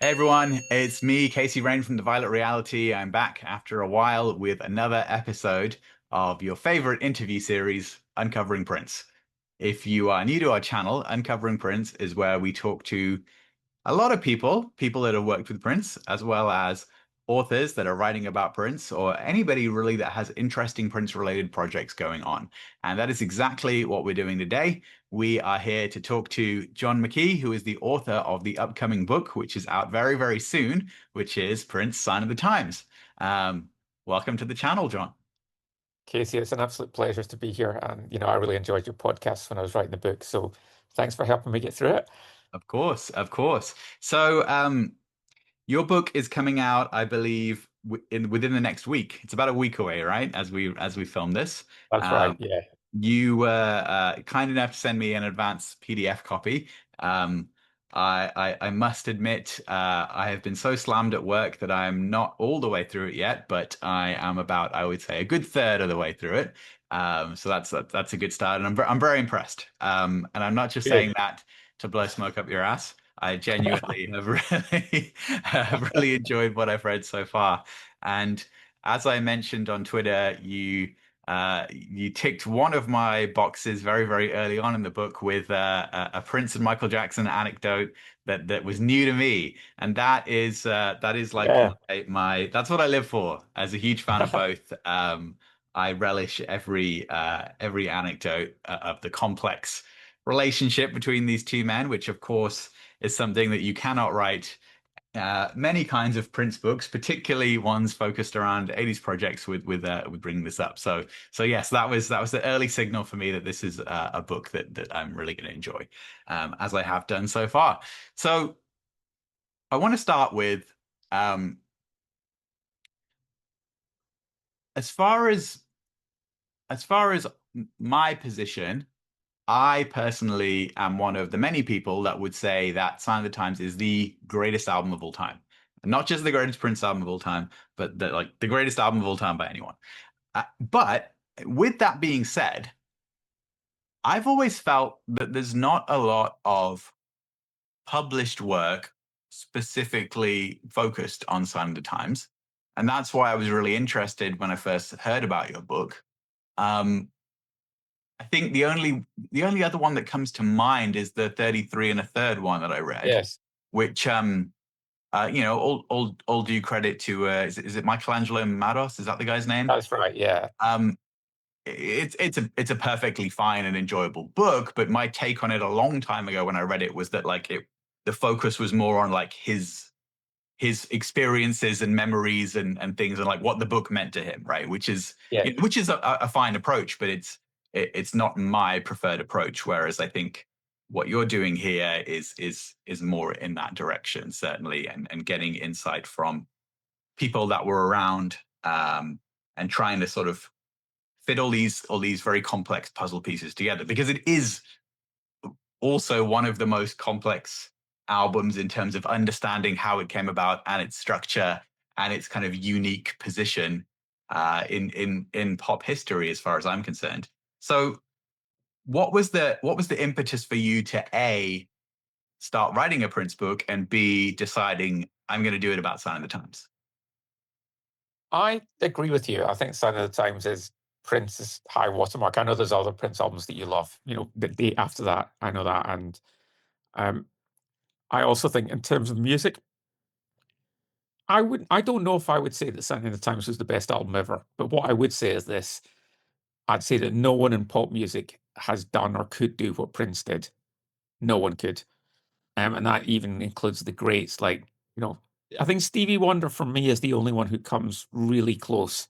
everyone, it's me, Casey Rain from The Violet Reality. I'm back after a while with another episode of your favorite interview series, Uncovering Prince. If you are new to our channel, Uncovering Prince is where we talk to a lot of people that have worked with Prince, as well as authors that are writing about Prince, or anybody really that has interesting Prince related projects going on. And that is exactly what we're doing today. We are here to talk to John McKie, who is the author of the upcoming book, which is out very, very soon, which is Prince, Sign of the Times. Welcome to the channel, John. Casey, it's an absolute pleasure to be here. And, I really enjoyed your podcast when I was writing the book. So thanks for helping me get through it. Of course, of course. So, your book is coming out, I believe, within the next week. It's about a week away, right? As we film this. That's right. Um, Yeah. you were kind enough to send me an advanced PDF copy. Um, I must admit, I have been so slammed at work that I'm not all the way through it yet, but I am about, I would say, a good third of the way through it. So that's a good start, and I'm very impressed. And I'm not just Good. saying that to blow smoke up your ass. I genuinely have really have really enjoyed what I've read so far. And as I mentioned on Twitter, you ticked one of my boxes very, very early on in the book with a Prince and Michael Jackson anecdote that was new to me, and that is like Yeah. that's what I live for. As a huge fan of both, I relish every anecdote of the complex relationship between these two men, which of course is something that you cannot write many kinds of Prince books, particularly ones focused around 80s projects with bringing this up. So yes, that was the early signal for me that this is a book that I'm really going to enjoy, as I have done so far. So I want to start with um, as far as my position. I personally am one of the many people that would say that Sign of the Times is the greatest album of all time. Not just the greatest Prince album of all time, but the greatest album of all time by anyone. But with that being said, I've always felt that there's not a lot of published work specifically focused on Sign of the Times. And that's why I was really interested when I first heard about your book. Um, I think the only other one that comes to mind is the 33 and a third one that I read, Yes. which all due credit to is it Michelangelo Mados? Is that the guy's name? That's right. Yeah. Um, it's a perfectly fine and enjoyable book, but my take on it a long time ago when I read it was that the focus was more on like his experiences and memories and things and like what the book meant to him, right? Yeah. Which is a fine approach, but it's not my preferred approach. Whereas I think what you're doing here is more in that direction, certainly, and getting insight from people that were around, and trying to sort of fit all these very complex puzzle pieces together, because it is also one of the most complex albums in terms of understanding how it came about and its structure and its kind of unique position in pop history, as far as I'm concerned. So, what was the impetus for you to A, start writing a Prince book, and B, deciding I'm going to do it about Sign of the Times? I agree with you. I think Sign of the Times is Prince's high watermark. I know there's other Prince albums that you love, the date after that. I know that. And um, I also think in terms of music, I don't know if I would say that Sign of the Times was the best album ever. But what I would say is this. I'd say that no one in pop music has done or could do what Prince did. No one could. And that even includes the greats like, you know, I think Stevie Wonder for me is the only one who comes really close.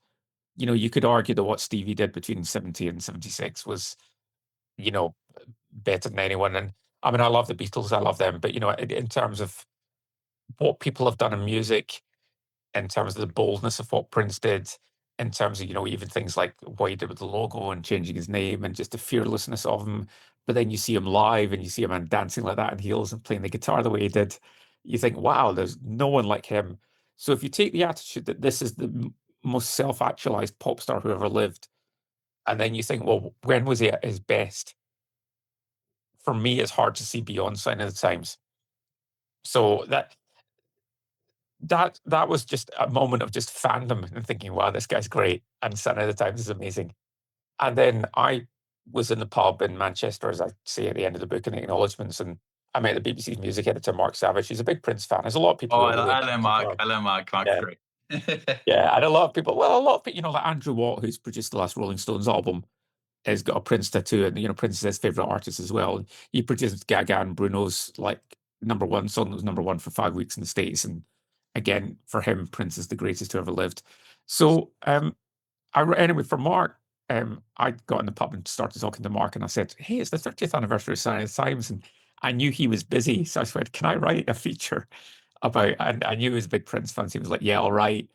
You could argue that what Stevie did between 70 and 76 was, you know, better than anyone. And I mean, I love the Beatles, I love them. But, in terms of what people have done in music, in terms of the boldness of what Prince did, in terms of, even things like what he did with the logo and changing his name and just the fearlessness of him. But then you see him live and you see him dancing like that in heels and playing the guitar the way he did. You think, wow, there's no one like him. So if you take the attitude that this is the most self-actualized pop star who ever lived, and then you think, well, when was he at his best? For me, it's hard to see beyond Sign of the Times. So that was just a moment of just fandom and thinking, "Wow, this guy's great," and Sign of the Times is amazing. And then I was in the pub in Manchester, as I say at the end of the book in the acknowledgements, and I met the BBC's music editor, Mark Savage. He's a big Prince fan. There's a lot of people Oh, who are really I know Mark. into I know Mark. Mark's yeah, great. yeah, and a lot of people, well, a lot of people, like Andrew Watt, who's produced the last Rolling Stones album, has got a Prince tattoo, and Prince is his favorite artist as well. He produced Gaga and Bruno's like #1 song that was #1 for 5 weeks in the States, and again, for him, Prince is the greatest who ever lived. So, anyway, for Mark, I got in the pub and started talking to Mark, and I said, "Hey, it's the 30th anniversary of Sign of the Times," and I knew he was busy, so I said, "Can I write a feature about?" And I knew he was a big Prince fan. So he was like, "Yeah, all right."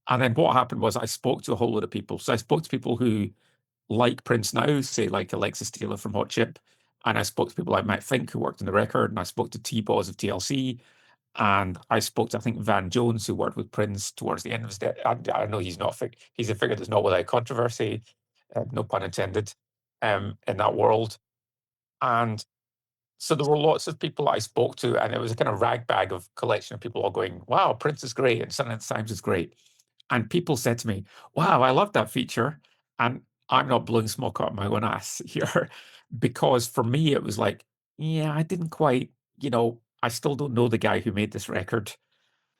And then what happened was I spoke to a whole lot of people. So I spoke to people who like Prince now, say like Alexis Taylor from Hot Chip, and I spoke to people like Matt Fink who worked on the record, and I spoke to T-Boz of TLC, and I spoke to, I think, Van Jones, who worked with Prince towards the end of his day. I know he's not he's a figure that's not without controversy, no pun intended, in that world. And so there were lots of people I spoke to, and it was a kind of rag bag of collection of people all going, "Wow, Prince is great, and Sun of the Times is great." And people said to me, "Wow, I love that feature." And I'm not blowing smoke up my own ass here, because for me it was like, yeah, I didn't quite, I still don't know the guy who made this record.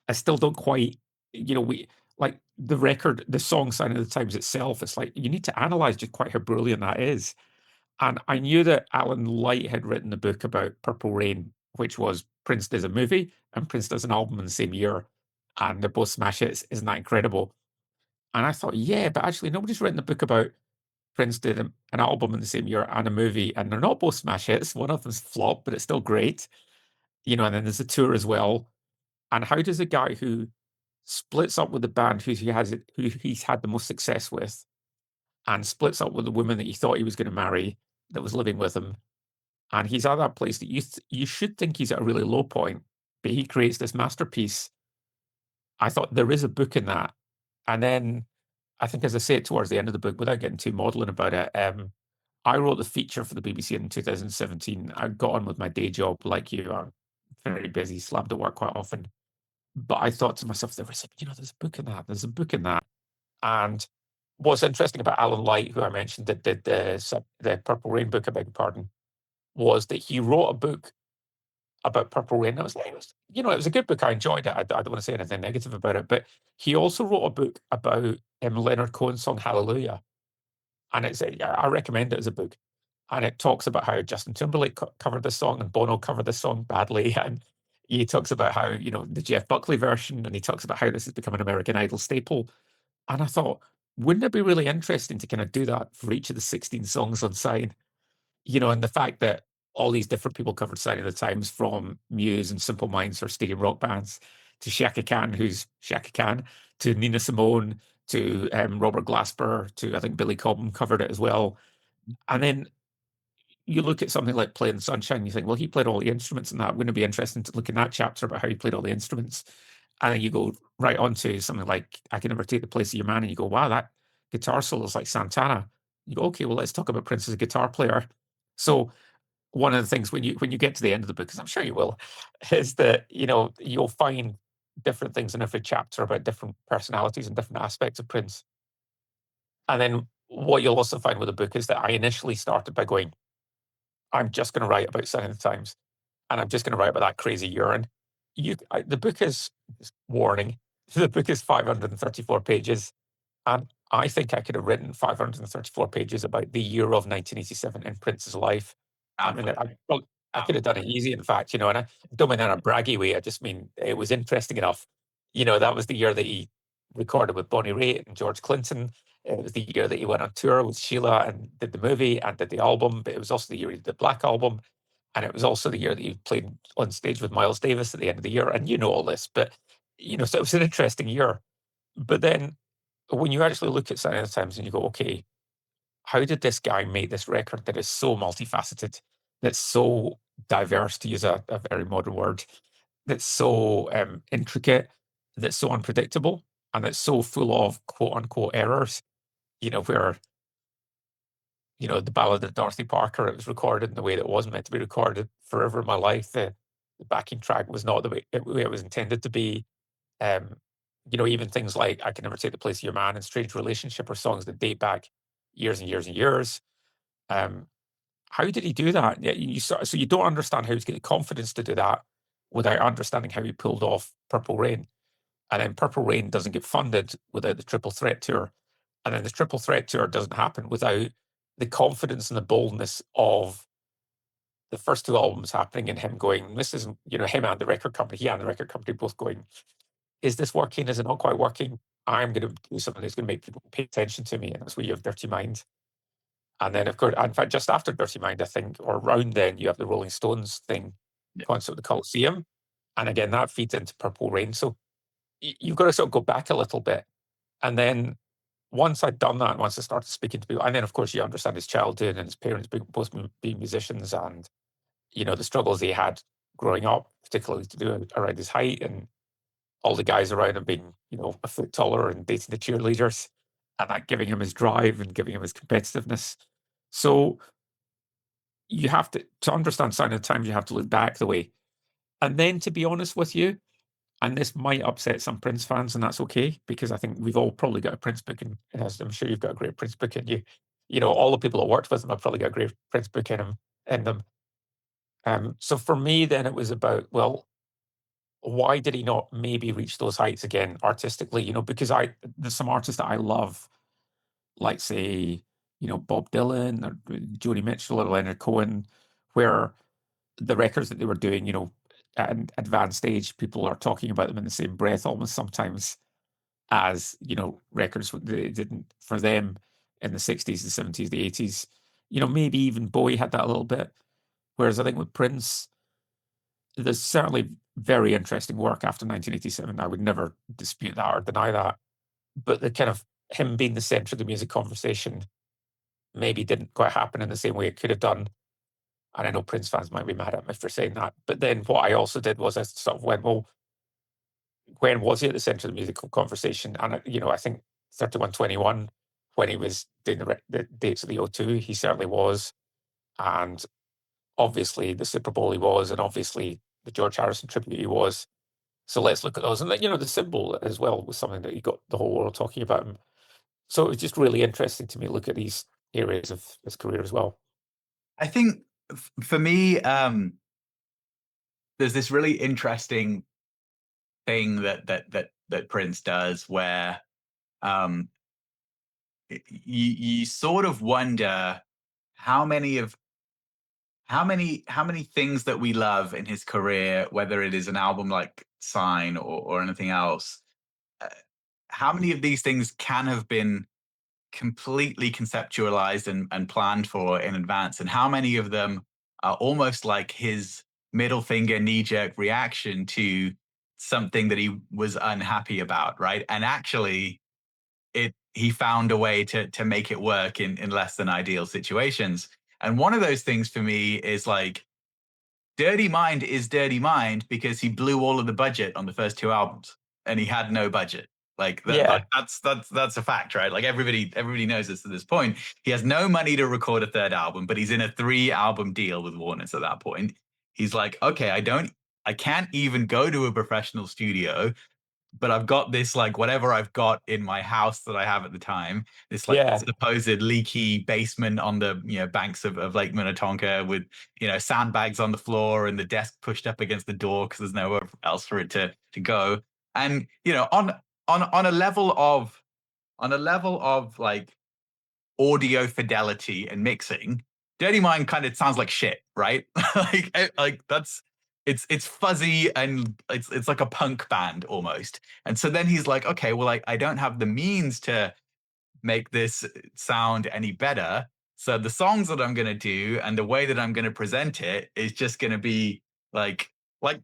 I still don't quite, we like the record, the song Sign of the Times itself. It's like you need to analyze just quite how brilliant that is. And I knew that Alan Light had written the book about Purple Rain, which was Prince does a movie and Prince does an album in the same year, and they're both smash hits. Isn't that incredible? And I thought, yeah, but actually nobody's written a book about Prince did an album in the same year and a movie, and they're not both smash hits. One of them's flop, but it's still great. And then there's a tour as well. And how does a guy who splits up with the band who he's had the most success with, and splits up with the woman that he thought he was going to marry that was living with him, and he's at that place that you should think he's at a really low point, but he creates this masterpiece. I thought there is a book in that. And then I think, as I say it towards the end of the book, without getting too maudlin about it, I wrote the feature for the BBC in 2017. I got on with my day job like you. I'm very busy, slammed at work quite often. But I thought to myself, there's a book in that. There's a book in that. And what's interesting about Alan Light, who I mentioned that did the Purple Rain book, I beg your pardon, was that he wrote a book about Purple Rain. I was like, it was a good book. I enjoyed it. I don't want to say anything negative about it. But he also wrote a book about Leonard Cohen's song Hallelujah. And I recommend it as a book. And it talks about how Justin Timberlake covered this song and Bono covered this song badly. And he talks about how, the Jeff Buckley version, and he talks about how this has become an American Idol staple. And I thought, wouldn't it be really interesting to kind of do that for each of the 16 songs on Sign? And the fact that all these different people covered Sign of the Times, from Muse and Simple Minds or stadium rock bands, to Shaka Khan, who's Shaka Khan, to Nina Simone, to Robert Glasper, to I think Billy Cobham covered it as well. And then you look at something like Playing Sunshine, you think, well, he played all the instruments in that. Wouldn't it be interesting to look in that chapter about how he played all the instruments? And then you go right on to something like I Can Never Take the Place of Your Man, and you go, wow, that guitar solo is like Santana. You go, okay, well, let's talk about Prince as a guitar player. So one of the things when you get to the end of the book, because I'm sure you will, is that you'll find different things in every chapter about different personalities and different aspects of Prince. And then what you'll also find with the book is that I initially started by going, I'm just going to write about Sign of the Times, and I'm just going to write about that crazy urine. The book is warning. The book is 534 pages, and I think I could have written 534 pages about the year of 1987 in Prince's life. I mean, Absolutely. I could have done it easy, in fact, and I don't mean that in a braggy way. I just mean it was interesting enough. That was the year that he recorded with Bonnie Raitt and George Clinton. It was the year that he went on tour with Sheila and did the movie and did the album. But it was also the year he did the Black Album. And it was also the year that he played on stage with Miles Davis at the end of the year. And you know all this, but, so it was an interesting year. But then when you actually look at Sign of the Times and you go, okay, how did this guy make this record that is so multifaceted, that's so diverse, to use a very modern word, that's so intricate, that's so unpredictable, and that's so full of quote unquote errors, where, the Ballad of Dorothy Parker, it was recorded in the way that it wasn't meant to be recorded. Forever in My Life, the backing track was not the way it was intended to be. Um, even things like "I Can Never Take the Place of Your Man" and "Strange Relationship" are songs that date back years and years and years. Um, how did he do that? Yeah, so you don't understand how he's getting confidence to do that without understanding how he pulled off Purple Rain. And then Purple Rain doesn't get funded without the Triple Threat Tour. And then the Triple Threat Tour doesn't happen without the confidence and the boldness of the first two albums happening and him going, this isn't, him and the record company, he and the record company both going, is this working? Is it not quite working? I'm going to do something that's going to make people pay attention to me. And that's where you have Dirty Mind. And then, of course, in fact, just after Dirty Mind, I think, or around then, you have the Rolling Stones thing, Yeah. concert at the Coliseum. And again, that feeds into Purple Rain. So you've got to sort of go back a little bit. And then once I'd done that, once I started speaking to people, and then, of course, you understand his childhood and his parents both being musicians and, the struggles he had growing up, particularly to do around his height and all the guys around him being, a foot taller and dating the cheerleaders and that giving him his drive and giving him his competitiveness. So you have to understand Sign of the Times, you have to look back the way. And then to be honest with you, and this might upset some Prince fans, and that's okay, because I think we've all probably got a Prince book in us. I'm sure you've got a great Prince book in you. All the people that worked with him have probably got a great Prince book in them. So for me, then it was about, well, why did he not maybe reach those heights again artistically? Because there's some artists that I love, like say, Bob Dylan or Joni Mitchell or Leonard Cohen, where the records that they were doing, at an advanced stage, people are talking about them in the same breath almost sometimes as, records they didn't for them in the 60s, the 70s, the 80s. Maybe even Bowie had that a little bit. Whereas I think with Prince, there's certainly very interesting work after 1987. I would never dispute that or deny that. But the kind of him being the center of the music conversation maybe didn't quite happen in the same way it could have done. And I know Prince fans might be mad at me for saying that. But then what I also did was I sort of went, well, when was he at the center of the musical conversation? And, I think 3121, when he was doing the dates of the O2, he certainly was. And obviously the Super Bowl he was, and obviously the George Harrison tribute he was. So let's look at those. And, the symbol as well was something that he got the whole world talking about him. So it was just really interesting to me to look at these areas of his career as well. I think for me, there's this really interesting thing that Prince does where um, you sort of wonder how many of how many things that we love in his career, whether it is an album like Sign or anything else, uh, how many of these things can have been completely conceptualized and planned for in advance, and how many of them are almost like his middle finger knee jerk reaction to something that he was unhappy about, right? And actually, he found a way to make it work in less than ideal situations. And one of those things for me is like Dirty Mind is Dirty Mind because he blew all of the budget on the first two albums and he had no budget. Like that, Yeah, that's a fact, right? Like everybody knows this at this point. He has no money to record a third album, but he's in a 3 album deal with Warner's at that point. He's like, okay, I can't even go to a professional studio, but I've got this like whatever I've got in my house that I have at the time, this like yeah, supposed leaky basement on the banks of Lake Minnetonka with sandbags on the floor and the desk pushed up against the door because there's nowhere else for it to go. And on a level of like audio fidelity and mixing, Dirty Mind kind of sounds like shit, right? like that's it's fuzzy and it's like a punk band almost. And so then he's like, okay, well, I don't have the means to make this sound any better. So the songs that I'm gonna do and the way that I'm gonna present it is just gonna be like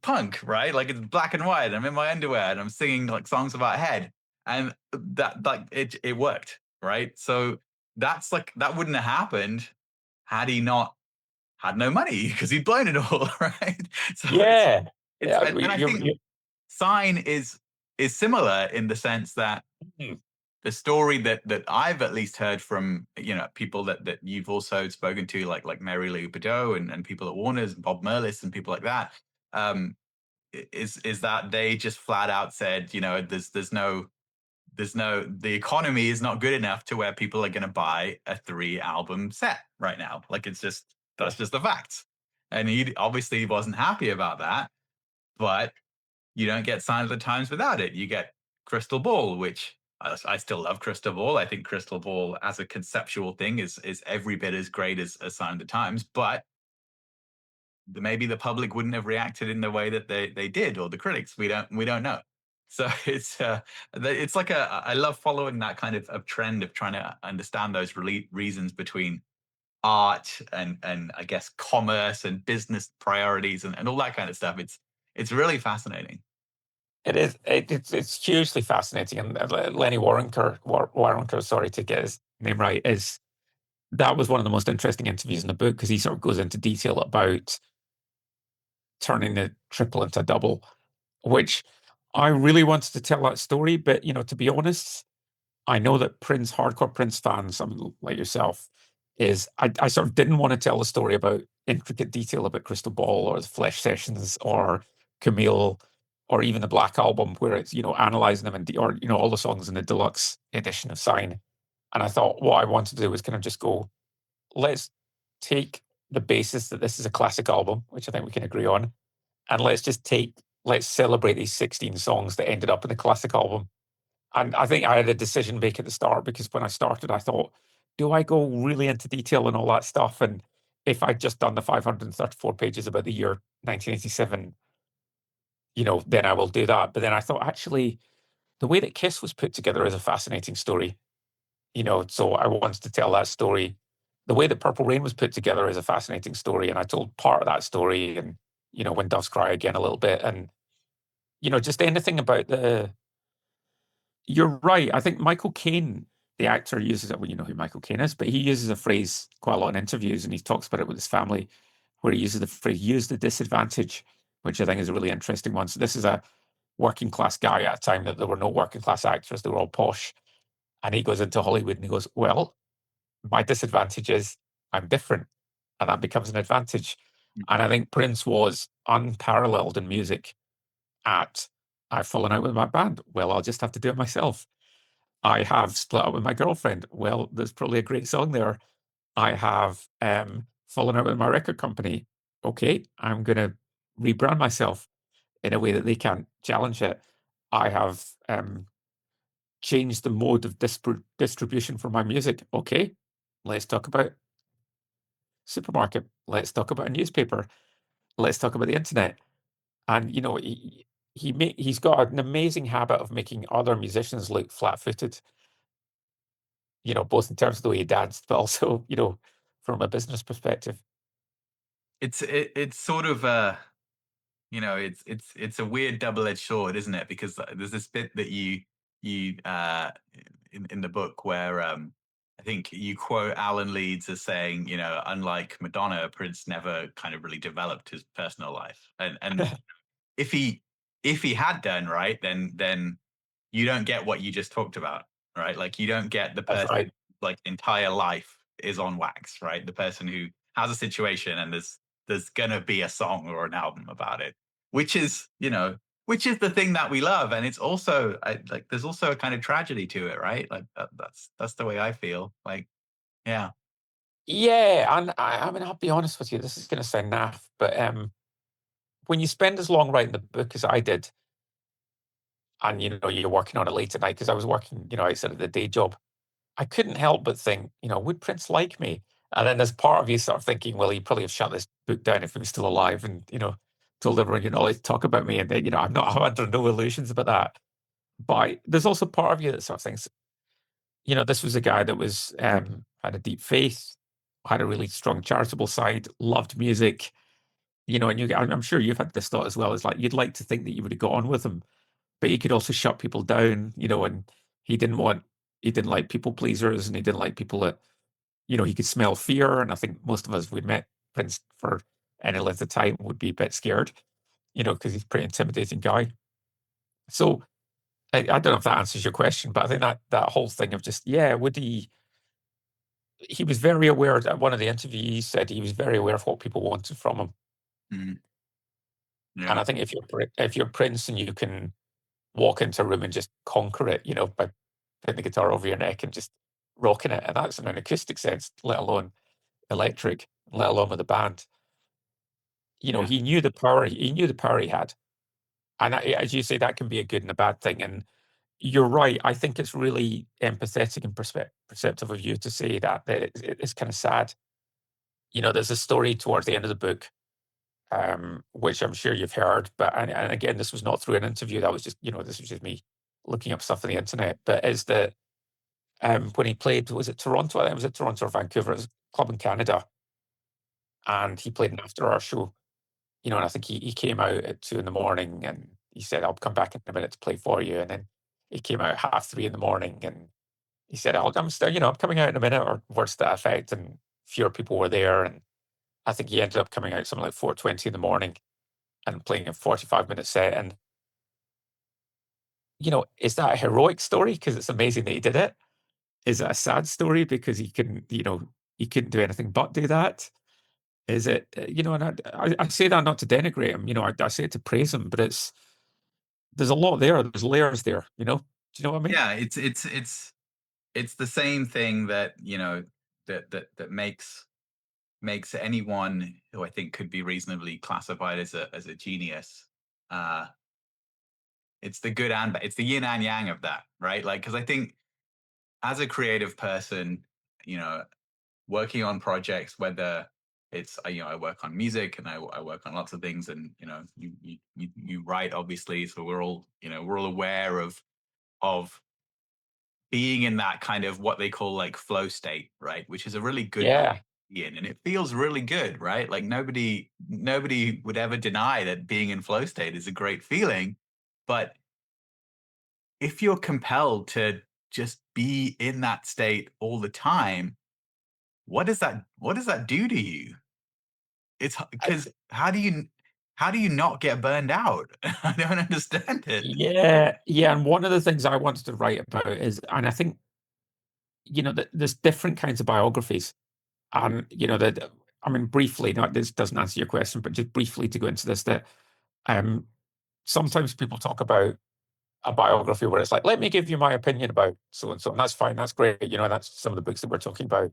punk, right? Like it's black and white. I'm in my underwear and I'm singing like songs about head. And that like it worked, right? So that's like that wouldn't have happened had he not had no money because he'd blown it all, right? So yeah, it's yeah. and I think Sign is similar in the sense that Hmm. the story that I've at least heard from people that you've also spoken to, like Mary Lou Bedeau and people at Warner's and Bob Merlis and people like that, um, is that they just flat out said, there's no the economy is not good enough to where people are going to buy a 3 album set right now. Like it's just Yeah. that's just the facts. And he obviously wasn't happy about that, but you don't get Sign of the Times without it. You get Crystal Ball, which I still love Crystal Ball. I think Crystal Ball as a conceptual thing is every bit as great as Sign of the Times, but maybe the public wouldn't have reacted in the way that they did, or the critics. We don't know. So it's like I love following that kind of trend of trying to understand those reasons between art and I guess commerce and business priorities and all that kind of stuff. It's really fascinating. It is. It's hugely fascinating. And Lenny Waronker, sorry to get his name right, is that was one of the most interesting interviews in the book because he sort of goes into detail about turning the triple into a double, which I really wanted to tell that story. But to be honest, I know that hardcore Prince fans, like yourself, I sort of didn't want to tell the story about intricate detail about Crystal Ball or the Flesh Sessions or Camille or even the Black Album, where it's analyzing them or all the songs in the deluxe edition of Sign. And I thought what I wanted to do was kind of just go, let's take the basis that this is a classic album, which I think we can agree on, and let's celebrate these 16 songs that ended up in the classic album. And I think I had a decision to make at the start because when I started, I thought, do I go really into detail and all that stuff? And if I'd just done the 534 pages about the year 1987, then I will do that. But then I thought, actually, the way that Kiss was put together is a fascinating story. So I wanted to tell that story. The way that Purple Rain was put together is a fascinating story. And I told part of that story and, When Doves Cry again a little bit. And, just anything about you're right. I think Michael Caine, the actor, uses it. Well, you know who Michael Caine is, but he uses a phrase quite a lot in interviews, and he talks about it with his family, where he uses the phrase "use the disadvantage," which I think is a really interesting one. So this is a working class guy at a time that there were no working class actors; they were all posh, and he goes into Hollywood and he goes, "Well, my disadvantage is I'm different," and that becomes an advantage. And I think Prince was unparalleled in music. At I've fallen out with my band. Well, I'll just have to do it myself. I have split up with my girlfriend. Well, there's probably a great song there. I have fallen out with my record company. Okay, I'm going to rebrand myself in a way that they can't challenge it. I have changed the mode of distribution for my music. Okay, let's talk about supermarket. Let's talk about a newspaper. Let's talk about the internet. And he's got an amazing habit of making other musicians look flat-footed. Both in terms of the way he danced, but also, from a business perspective. It's sort of it's a weird double-edged sword, isn't it? Because there's this bit that you in the book where I think you quote Alan Leeds as saying, unlike Madonna, Prince never kind of really developed his personal life, and if he had done, right, then you don't get what you just talked about, right? Like you don't get the That's person right. like entire life is on wax, right? The person who has a situation and there's gonna be a song or an album about it, which is which is the thing that we love, and it's also like there's also a kind of tragedy to it, right? Like that's the way I feel. Like, yeah, Yeah, and I mean, I'll be honest with you, this is gonna sound naff, but, when you spend as long writing the book as I did, and, you're working on it late at night, because I was working, outside of the day job, I couldn't help but think, would Prince like me? And then there's part of you sort of thinking, well, he'd probably have shut this book down if he was still alive and, told everyone, let's talk about me. And then, I'm under no illusions about that. But there's also part of you that sort of thinks, this was a guy that was had a deep faith, had a really strong charitable side, loved music, and I'm sure you've had this thought as well. It's like you'd like to think that you would have got on with him, but he could also shut people down, and he didn't want he didn't like people pleasers and he didn't like people that, he could smell fear. And I think most of us, if we'd met Prince for any length of time, would be a bit scared, because he's a pretty intimidating guy. So I don't know if that answers your question, but I think that whole thing of just, yeah, would he was very aware that one of the interviews said he was very aware of what people wanted from him. mm. And I Yeah. think if you're Prince and you can walk into a room and just conquer it, by putting the guitar over your neck and just rocking it, and that's in an acoustic sense, let alone electric, let alone with a band. Yeah. He knew the power he had. And as you say, that can be a good and a bad thing. And you're right. I think it's really empathetic and perceptive of you to say that it's kind of sad. There's a story towards the end of the book, which I'm sure you've heard. But and again, this was not through an interview. That was just this was just me looking up stuff on the internet. But is that when he played, was it Toronto? I think it was at Toronto or Vancouver. It was a club in Canada, and he played an after-hour show. And I think he came out at 2 in the morning and he said, "I'll come back in a minute to play for you." And then he came out at 3:30 in the morning and he said, I'm still, I'm coming out in a minute," or words to that effect. And fewer people were there. And I think he ended up coming out something like 4:20 in the morning and playing a 45-minute set. And, is that a heroic story? Because it's amazing that he did it. Is it a sad story because he couldn't do anything but do that? Is it, and I say that not to denigrate him, I say it to praise him, but there's a lot there. There's layers there, Do you know what I mean? Yeah, it's the same thing that, that makes anyone who I think could be reasonably classified as a genius. Uh, it's the good and bad. It's the yin and yang of that, right? Like, because I think as a creative person, you know, working on projects, whether it's I work on music and I work on lots of things, and you write obviously, so we're all aware of being in that kind of what they call like flow state, right? Which is a really good Yeah. be in, and it feels really good, right? Like nobody would ever deny that being in flow state is a great feeling, but if you're compelled to just be in that state all the time, what does that do to you? It's I, because how do you not get burned out? I don't understand it. yeah. Yeah. And one of the things I wanted to write about is, and I think, that there's different kinds of biographies. And, that, I mean, briefly, not this doesn't answer your question, but just briefly to go into this, that um, sometimes people talk about a biography where it's like, let me give you my opinion about so and so, and that's fine, that's great. That's some of the books that we're talking about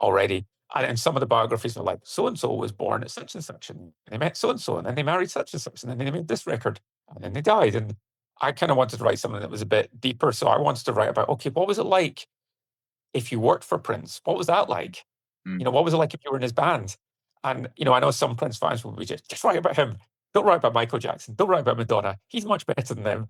already. And some of the biographies are like, so and so was born at such and such, and they met so and so, and then they married such and such, and then they made this record, and then they died. And I kind of wanted to write something that was a bit deeper. So I wanted to write about, okay, what was it like if you worked for Prince? What was that like? Mm, What was it like if you were in his band? And I know some Prince fans will be just write about him. Don't write about Michael Jackson. Don't write about Madonna. He's much better than them.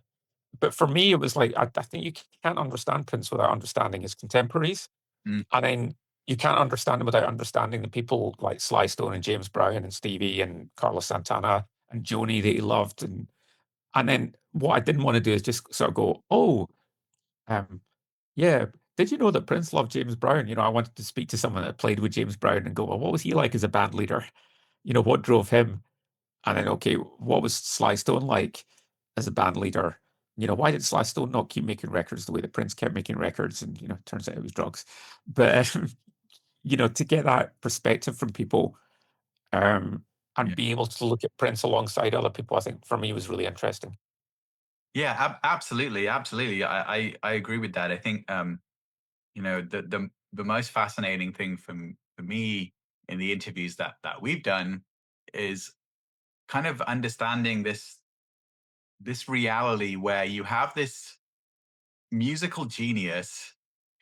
But for me, it was like I think you can't understand Prince without understanding his contemporaries, mm, and then you can't understand him without understanding the people like Sly Stone and James Brown and Stevie and Carlos Santana and Joni that he loved, and then what I didn't want to do is just sort of go, oh, um, yeah. Did you know that Prince loved James Brown? I wanted to speak to someone that played with James Brown and go, well, what was he like as a band leader? What drove him? And then, okay, what was Sly Stone like as a band leader? Why did Sly Stone not keep making records the way that Prince kept making records? And, turns out it was drugs. But, to get that perspective from people um, and yeah. be able to look at Prince alongside other people, I think for me was really interesting. Yeah, absolutely, absolutely. I agree with that. I think the most fascinating thing for me in the interviews that we've done is kind of understanding this reality where you have this musical genius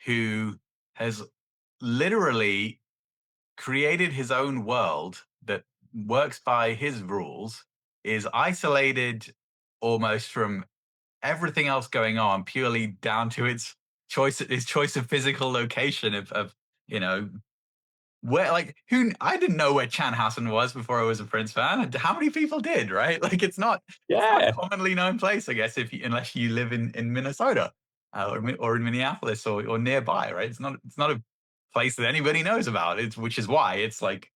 who has literally created his own world that works by his rules, is isolated almost from everything else going on, purely down to his choice of physical location of you know where, like, who I didn't know where Chanhassen was before I was a Prince fan. How many people did, right? Like, it's not a Yeah. commonly known place, I guess, unless you live in Minnesota, or in Minneapolis, or nearby, right? It's not a place that anybody knows about. Which is why it's like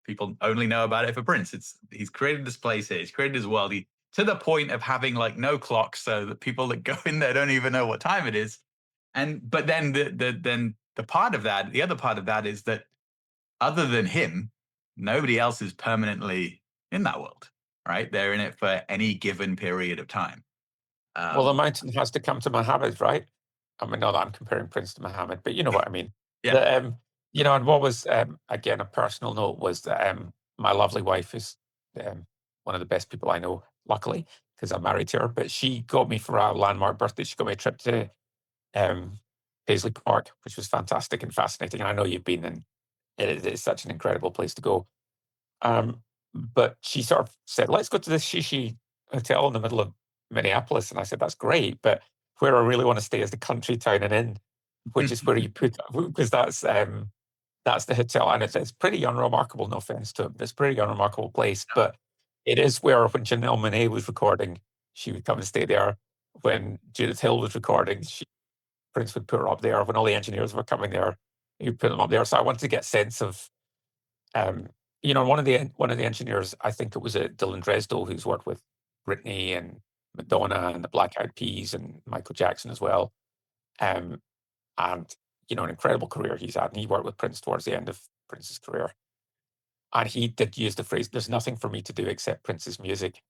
people only know about it for Prince. He's created this place here. He's created his world. To the point of having like no clock, so that people that go in there don't even know what time it is. But then the other part of that is that other than him, nobody else is permanently in that world, right? They're in it for any given period of time. Well, the Um, mountain has to come to Mohammed, right? I mean, not that I'm comparing Prince to Mohammed, but you know what I mean. yeah. The you know, and what was again a personal note was that my lovely wife is one of the best people I know, luckily, because I'm married to her. But she got me for a landmark birthday. She got me a trip to um, Paisley Park, which was fantastic and fascinating. And I know you've been, and it's such an incredible place to go. But she sort of said, "Let's go to this Shishi hotel in the middle of Minneapolis." And I said, "That's great, but where I really want to stay is the country town and inn, which is where you put because that's the hotel, and it's pretty unremarkable. No offense to it, but it's a pretty unremarkable place. But it is where when Janelle Monáe was recording, she would come and stay there. When Judith Hill was recording, Prince would put her up there. When all the engineers were coming there, he'd put them up there. So I wanted to get a sense of um, you know, one of the engineers, I think it was Dylan Dresdel, who's worked with Britney and Madonna and the Black Eyed Peas and Michael Jackson as well. Um, and you know, an incredible career he's had. And he worked with Prince towards the end of Prince's career. And he did use the phrase, "There's nothing for me to do except Prince's music."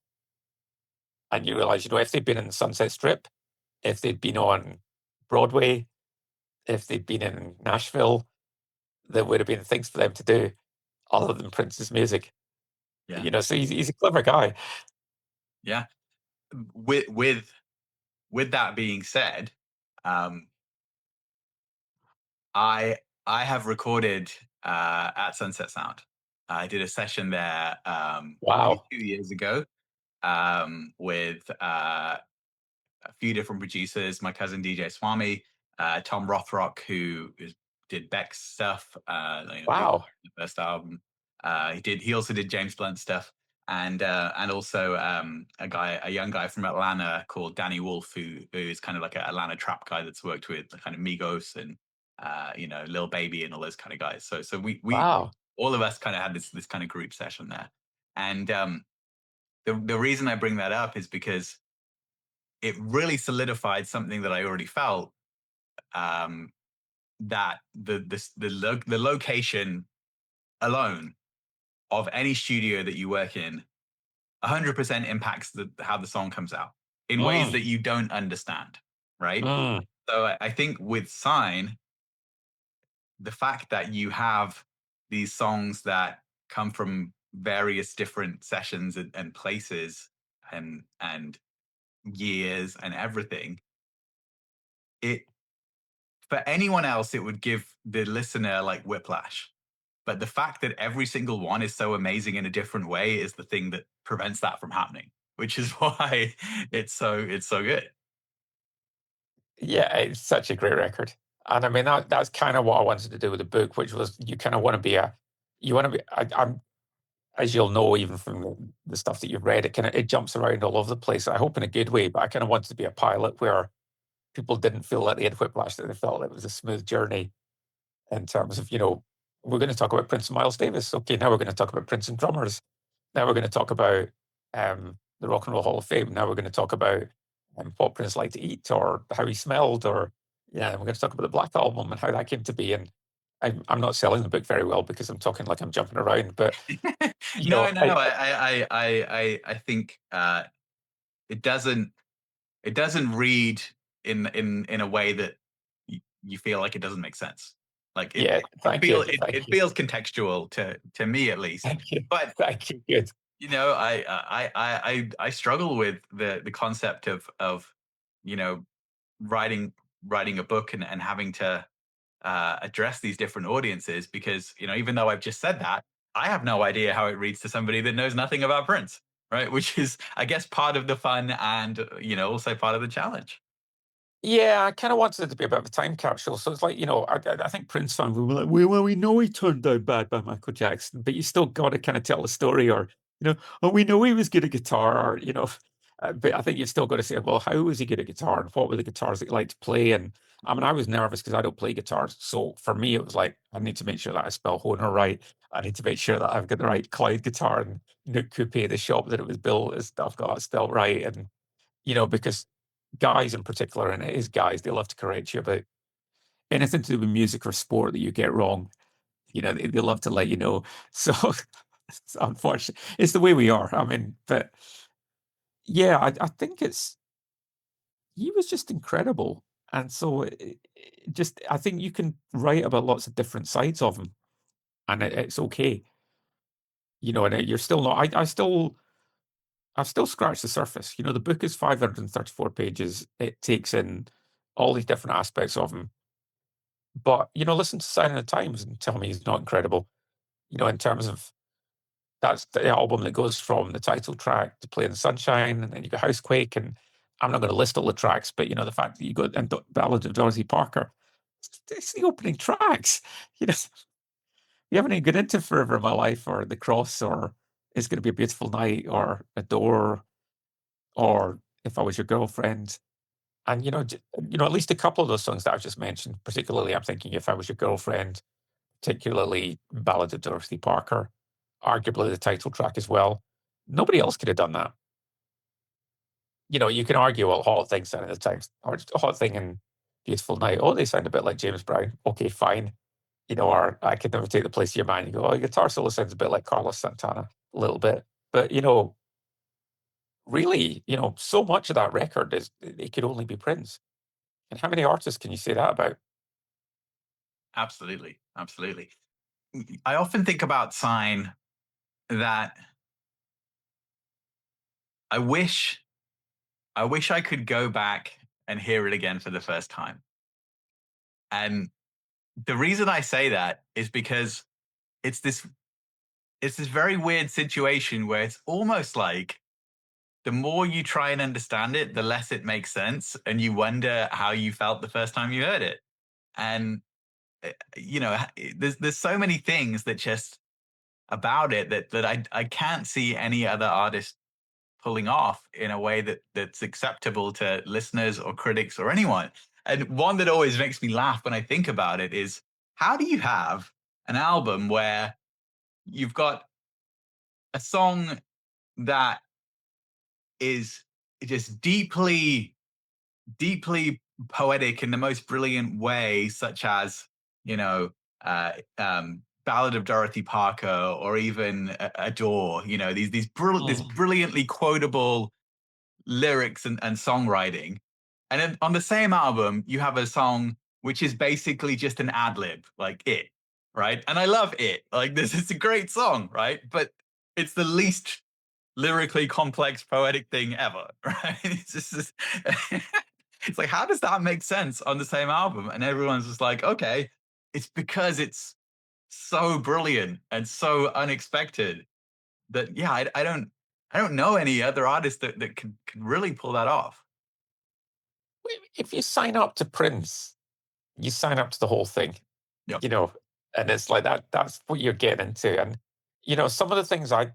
And you realize, you know, if they'd been in the Sunset Strip, if they'd been on Broadway, if they'd been in Nashville, there would have been things for them to do other than Prince's music. Yeah. You know, so he's a clever guy. Yeah. With that being said, um, I I have recorded at Sunset Sound. I did a session there maybe Wow. 2 years ago with a few different producers. My cousin DJ Swami, Tom Rothrock, did Beck's stuff, Wow. the first album. He also did James Blunt stuff, and also a young guy from Atlanta called Danny Wolf, who is kind of like an Atlanta trap guy that's worked with kind of Migos and Lil Baby and all those kind of guys. So we Wow. all of us kind of had this kind of group session there, and the reason I bring that up is because it really solidified something that I already felt, um, that the location alone of any studio that you work in 100% impacts how the song comes out in ways Mm, that you don't understand, right? mm, So I think with Sign, the fact that you have these songs that come from various different sessions and places and years and everything, it for anyone else, it would give the listener like whiplash. But the fact that every single one is so amazing in a different way is the thing that prevents that from happening, which is why it's so good. yeah, it's such a great record. And I mean that's kind of what I wanted to do with the book, which was you kind of want to be a you want to be I'm as you'll know even from the stuff that you've read, it jumps around all over the place. I hope in a good way, but I kind of wanted to be a pilot where people didn't feel like they had whiplash, that they felt it was a smooth journey in terms of, you know, we're going to talk about Prince and Miles Davis. Okay, now we're going to talk about Prince and drummers. Now we're going to talk about the Rock and Roll Hall of Fame. Now we're going to talk about what Prince liked to eat or how he smelled, or yeah, we're going to talk about the Black Album and how that came to be. And I'm not selling the book very well because I'm talking like I'm jumping around, but you know, No, I think it doesn't it doesn't read in a way that you feel like it doesn't make sense. Like yeah, thank you, it thank you, feels contextual to me at least. thank you, But thank you. Good. I struggle with the concept of you know writing writing a book and having to address these different audiences because even though I've just said that, I have no idea how it reads to somebody that knows nothing about Prince, right? Which is, I guess, part of the fun and also part of the challenge. Yeah, I kind of wanted it to be a bit of a time capsule. So it's like, you know, I think Prince fans will be like, well, we know he turned out bad by Michael Jackson, but you still got to kind of tell the story, or, you know, oh, we know he was good at guitar, or, you know, but I think you've still got to say, well, how was he good at guitar and what were the guitars that he liked to play? And I mean, I was nervous because I don't play guitars. So for me, it was like, I need to make sure that I spell Honer right. I need to make sure that I've got the right Clyde guitar and Nook Coupe, the shop that it was built, is I've got it spelled right. And, you know, because guys in particular, and it is guys, they love to correct you about anything to do with music or sport that you get wrong. You know, they love to let you know. So It's unfortunate. It's the way we are. I mean, but yeah, I think it's he was just incredible. And so just I think you can write about lots of different sides of him, and it's okay. And you're still not. I've still scratched the surface. The book is 534 pages. It takes in all these different aspects of him. But listen to Sign of the Times and tell me he's not incredible. In terms of that's the album that goes from the title track to Play in the Sunshine, and then you got Housequake, and I'm not going to list all the tracks, but the fact that you got and Ballad of Dorothy Parker, it's the opening tracks. You know, you haven't even got into Forever in My Life or The Cross or It's Going to Be a Beautiful Night or Adore or If I Was Your Girlfriend. And at least a couple of those songs that I've just mentioned, particularly I'm thinking If I Was Your Girlfriend, particularly Ballad of Dorothy Parker, arguably the title track as well. Nobody else could have done that. You can argue, well, Hot Thing sounded at times, or Hot Thing and Beautiful Night. Oh, they sound a bit like James Brown. Okay, fine. Or I Could Never Take the Place of Your Mind. You go, oh, your guitar solo sounds a bit like Carlos Santana, a little bit. But, really, so much of that record is, it could only be Prince. And how many artists can you say that about? Absolutely, absolutely. I often think about Sign that I wish I could go back and hear it again for the first time. And the reason I say that is because it's this it's this very weird situation where it's almost like the more you try and understand it, the less it makes sense, and you wonder how you felt the first time you heard it. And there's so many things that just about it that I can't see any other artist pulling off in a way that's acceptable to listeners or critics or anyone. And one that always makes me laugh when I think about it is, how do you have an album where you've got a song that is just deeply poetic in the most brilliant way, such as, you know, Ballad of Dorothy Parker, or even Adore, this Mm. brilliantly quotable lyrics and songwriting. And then on the same album, you have a song which is basically just an ad lib, like It, right? And I love It. Like, this is a great song, right? But it's the least lyrically complex poetic thing ever, right? It's just it's like, how does that make sense on the same album? And everyone's just like, okay, it's because it's so brilliant and so unexpected that, yeah, I don't know any other artist that can really pull that off. If you sign up to Prince, you sign up to the whole thing, Yeah. you know, and it's like that's what you're getting into. And, some of the things I,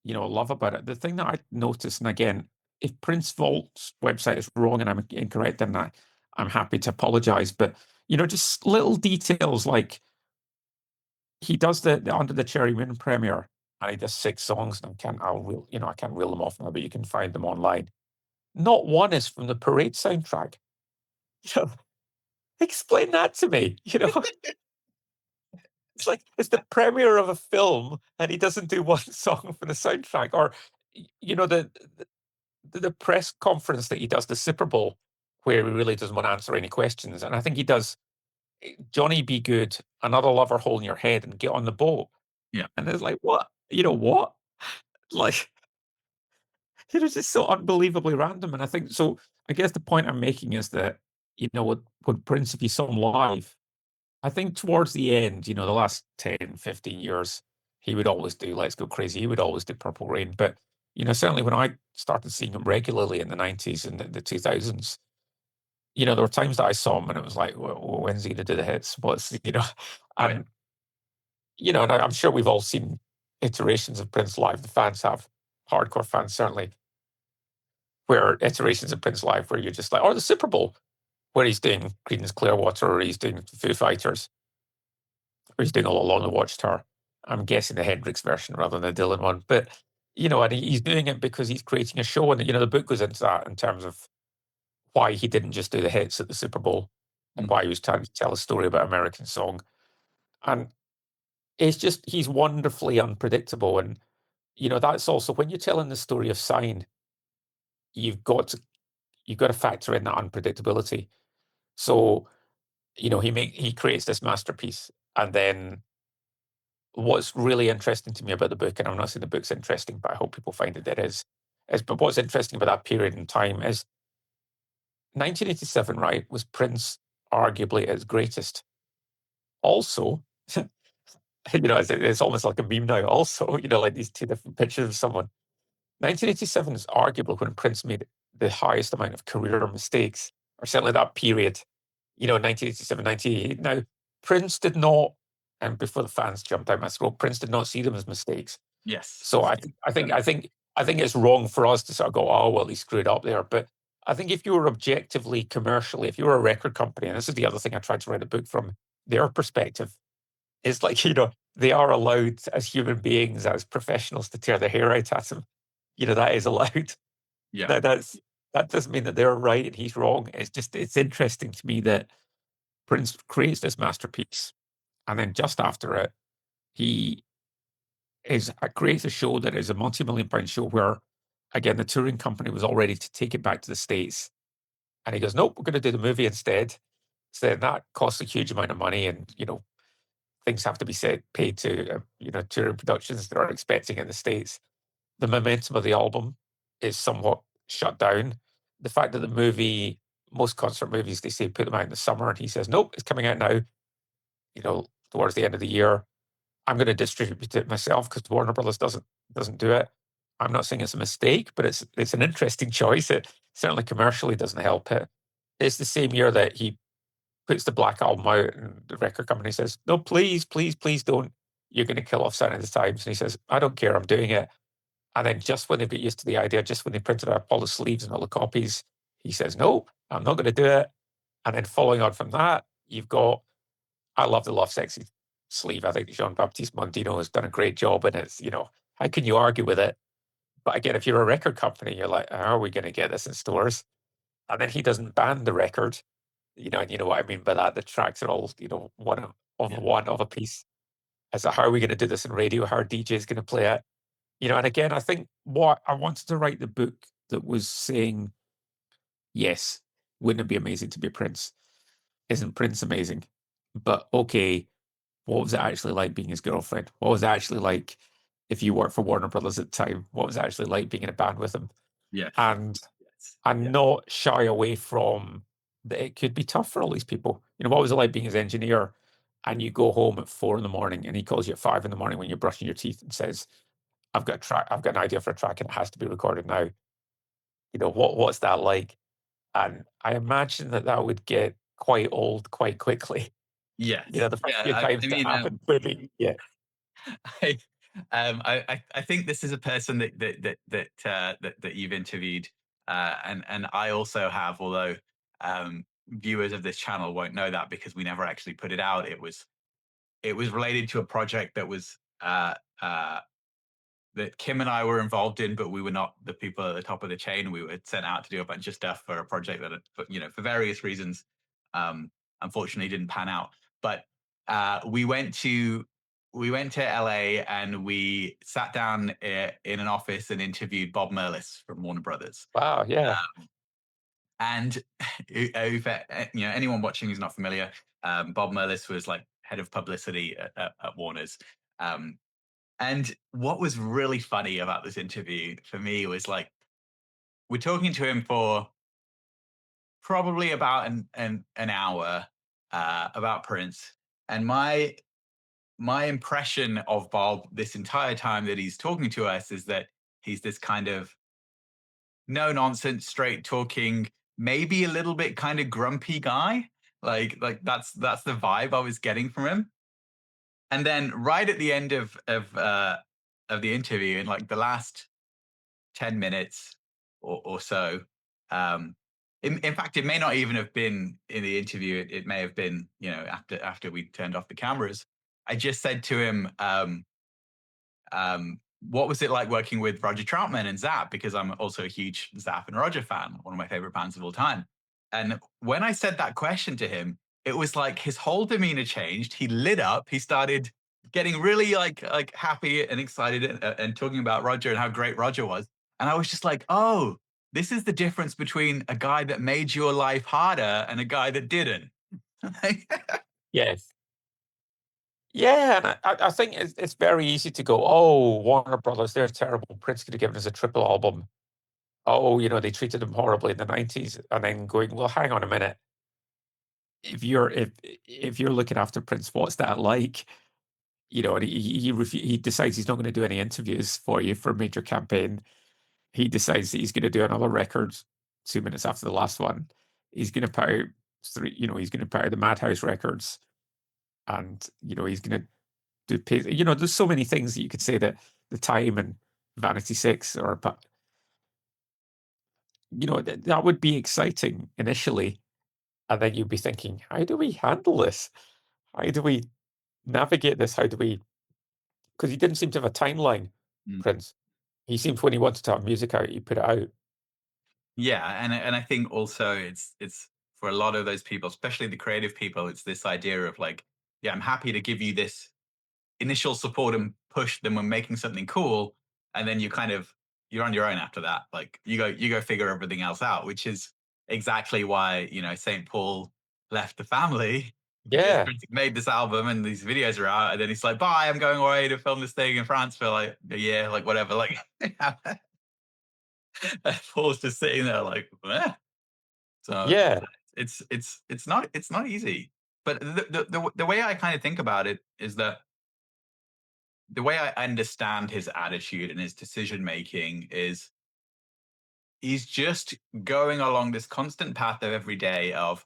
love about it, the thing that I noticed, and again, if Prince Vault's website is wrong and I'm incorrect, then I'm happy to apologize. But, just little details like he does the Under the Cherry Moon premiere and he does 6 songs, and I can't reel them off now, but you can find them online. Not one is from the Parade soundtrack. You know, explain that to me. It's like it's the premiere of a film, and he doesn't do one song for the soundtrack. Or, the press conference that he does, the Super Bowl, where he really doesn't want to answer any questions. And I think he does Johnny Be Good, Another Lover Hole in Your Head, and Get on the Boat. Yeah. And it's like, what? What? Like, it's just so unbelievably random. And I think so. I guess the point I'm making is that, when Prince, if you saw him live, I think towards the end, the last 10, 15 years, he would always do Let's Go Crazy. He would always do Purple Rain. But, certainly when I started seeing him regularly in the 90s and the 2000s, there were times that I saw him and it was like, well, when's he going to do the hits? Oh yeah. And, and I'm sure we've all seen iterations of Prince live. The fans have, hardcore fans certainly, where iterations of Prince live where you're just like, or the Super Bowl, where he's doing Creedence Clearwater or he's doing Foo Fighters. Or he's doing All Along the Watchtower. I'm guessing the Hendrix version rather than the Dylan one. But, and he's doing it because he's creating a show. And, the book goes into that in terms of why he didn't just do the hits at the Super Bowl and Mm. why he was trying to tell a story about American song. And it's just he's wonderfully unpredictable, and, that's also when you're telling the story of Sign, you've got to you've got to factor in that unpredictability. So, he creates this masterpiece, and then what's really interesting to me about the book, and I'm not saying the book's interesting, but I hope people find it is but what's interesting about that period in time is 1987, right, was Prince arguably at his greatest. Also, it's almost like a meme now. Also, like these two different pictures of someone. 1987 is arguably when Prince made the highest amount of career mistakes, or certainly that period, 1987, 1988. Now, Prince did not, and before the fans jumped out my throat, Prince did not see them as mistakes. Yes. So I think it's wrong for us to sort of go, oh well, he screwed up there. But I think if you were objectively, commercially, if you were a record company, and this is the other thing I tried to write a book from their perspective, it's like, they are allowed as human beings, as professionals, to tear their hair out at him. That is allowed. Yeah. That doesn't mean that they're right and he's wrong. It's interesting to me that Prince creates this masterpiece, and then just after it, he creates a show that is a multi-million pound show where, again, the touring company was all ready to take it back to the States. And he goes, nope, we're going to do the movie instead. So then that costs a huge amount of money, and, things have to be paid to, touring productions that are expecting in the States. The momentum of the album is somewhat shut down. The fact that the movie, most concert movies, they say put them out in the summer, and he says, nope, it's coming out now, towards the end of the year. I'm going to distribute it myself because Warner Brothers doesn't do it. I'm not saying it's a mistake, but it's an interesting choice. It certainly commercially doesn't help it. It's the same year that he puts the Black Album out, and the record company says, "No, please, please, please don't. You're going to kill off Sign of the Times." And he says, "I don't care. I'm doing it." And then just when they get used to the idea, just when they printed out all the sleeves and all the copies, he says, "No, I'm not going to do it." And then following on from that, you've got I love the Love Sexy sleeve. I think Jean-Baptiste Mondino has done a great job, and how can you argue with it? But again, if you're a record company, you're like, how are we going to get this in stores? And then he doesn't ban the record, and you know what I mean by that. The tracks are all, Yeah. one of a piece. As to how are we going to do this in radio? How are DJs going to play it? And again, I think what I wanted to write the book that was saying, yes, wouldn't it be amazing to be Prince? Isn't Prince amazing? But okay, what was it actually like being his girlfriend? What was it actually like if you worked for Warner Brothers at the time? What was it actually like being in a band with him? Yes. And Yes. and Yeah. not shy away from that it could be tough for all these people. What was it like being his engineer, and you go home at 4 in the morning and he calls you at 5 in the morning when you're brushing your teeth and says, I've got an idea for a track and it has to be recorded now. What's that like? And I imagine that would get quite old quite quickly. Yes. The first few Yeah. times I that mean, happened, maybe, yeah. I, I think this is a person that you've interviewed, and I also have, although viewers of this channel won't know that because we never actually put it out. It was related to a project that was that Kim and I were involved in, but we were not the people at the top of the chain. We were sent out to do a bunch of stuff for a project that, for various reasons, unfortunately didn't pan out. But we went to LA and we sat down in an office and interviewed Bob Merlis from Warner Brothers. Wow, yeah. And anyone watching who's not familiar, Bob Merlis was like head of publicity at Warner's. Um, and what was really funny about this interview for me was like, we're talking to him for probably about an hour about Prince. And my impression of Bob this entire time that he's talking to us is that he's this kind of no nonsense, straight talking, maybe a little bit kind of grumpy guy. Like that's the vibe I was getting from him. And then right at the end of the interview, in like the last 10 minutes or so. In fact, it may not even have been in the interview. It may have been, after we turned off the cameras. I just said to him, what was it like working with Roger Troutman and Zapp? Because I'm also a huge Zapp and Roger fan, one of my favorite bands of all time. And when I said that question to him, it was like his whole demeanor changed. He lit up. He started getting really like happy and excited and talking about Roger and how great Roger was. And I was just like, oh, this is the difference between a guy that made your life harder and a guy that didn't. Yes. Yeah, and I think it's very easy to go, "Oh, Warner Brothers, they're terrible. Prince could have given us a triple album. Oh, they treated him horribly in the '90s." And then going, "Well, hang on a minute. If you're looking after Prince, what's that like?" And he decides he's not going to do any interviews for you for a major campaign. He decides that he's going to do another record 2 minutes after the last one. He's going to put out he's going to put out the Madhouse records, and he's going to there's so many things that you could say that the Time and Vanity Six but that would be exciting initially, and then you'd be thinking, how do we handle this? How do we navigate this? How do we? Because he didn't seem to have a timeline, Mm. Prince. He seemed when he wanted to have music out, he put it out. Yeah, and I think also it's for a lot of those people, especially the creative people, it's this idea of like, yeah, I'm happy to give you this initial support and push them when making something cool, and then you're on your own after that. Like you go figure everything else out, which is exactly why St. Paul left the family because Yeah, Prince made this album and these videos are out, and then he's like, "Bye, I'm going away to film this thing in France for like a year, like whatever." Like Paul's just sitting there like, eh. So yeah. it's not easy. But the way I kind of think about it is that the way I understand his attitude and his decision making is he's just going along this constant path of every day of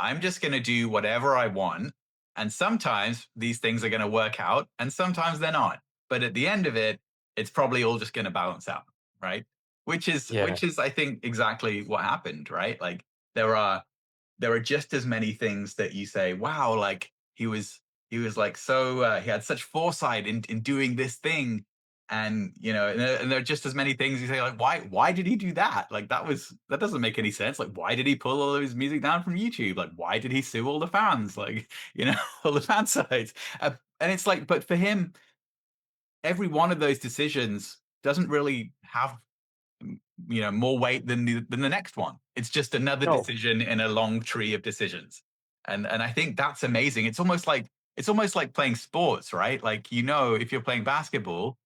I'm just going to do whatever I want, and sometimes these things are going to work out and sometimes they're not, but at the end of it it's probably all just going to balance out, right? which is Yeah. which is I think exactly what happened, right? Like there are just as many things that you say, wow, like he was like so he had such foresight in doing this thing, and there are just as many things you say like, why did he do that? Like that doesn't make any sense. Like why did he pull all of his music down from YouTube? Like why did he sue all the fans? Like all the fan sites. And it's like, but for him, every one of those decisions doesn't really have more weight than the next one. It's just another No. decision in a long tree of decisions. And I think that's amazing. It's almost like playing sports, right? Like if you're playing basketball,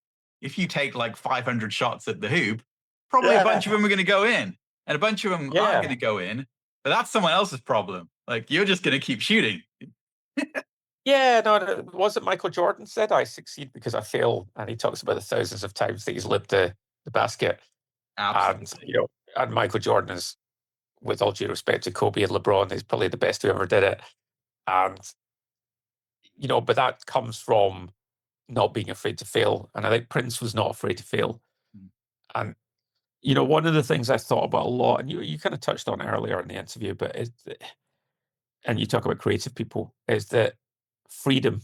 if you take like 500 shots at the hoop, probably a bunch of Yeah. them are going to go in and a bunch of them aren't going Yeah. to go in, but that's someone else's problem. Like you're just going to keep shooting. Yeah, no, it wasn't Michael Jordan said, "I succeed because I fail," and he talks about the thousands of times that he's lipped the basket. And Absolutely. and Michael Jordan is, with all due respect to Kobe and LeBron, is probably the best who ever did it. And but that comes from not being afraid to fail. And I think Prince was not afraid to fail. And one of the things I thought about a lot, and you kind of touched on earlier in the interview, but and you talk about creative people, is that freedom.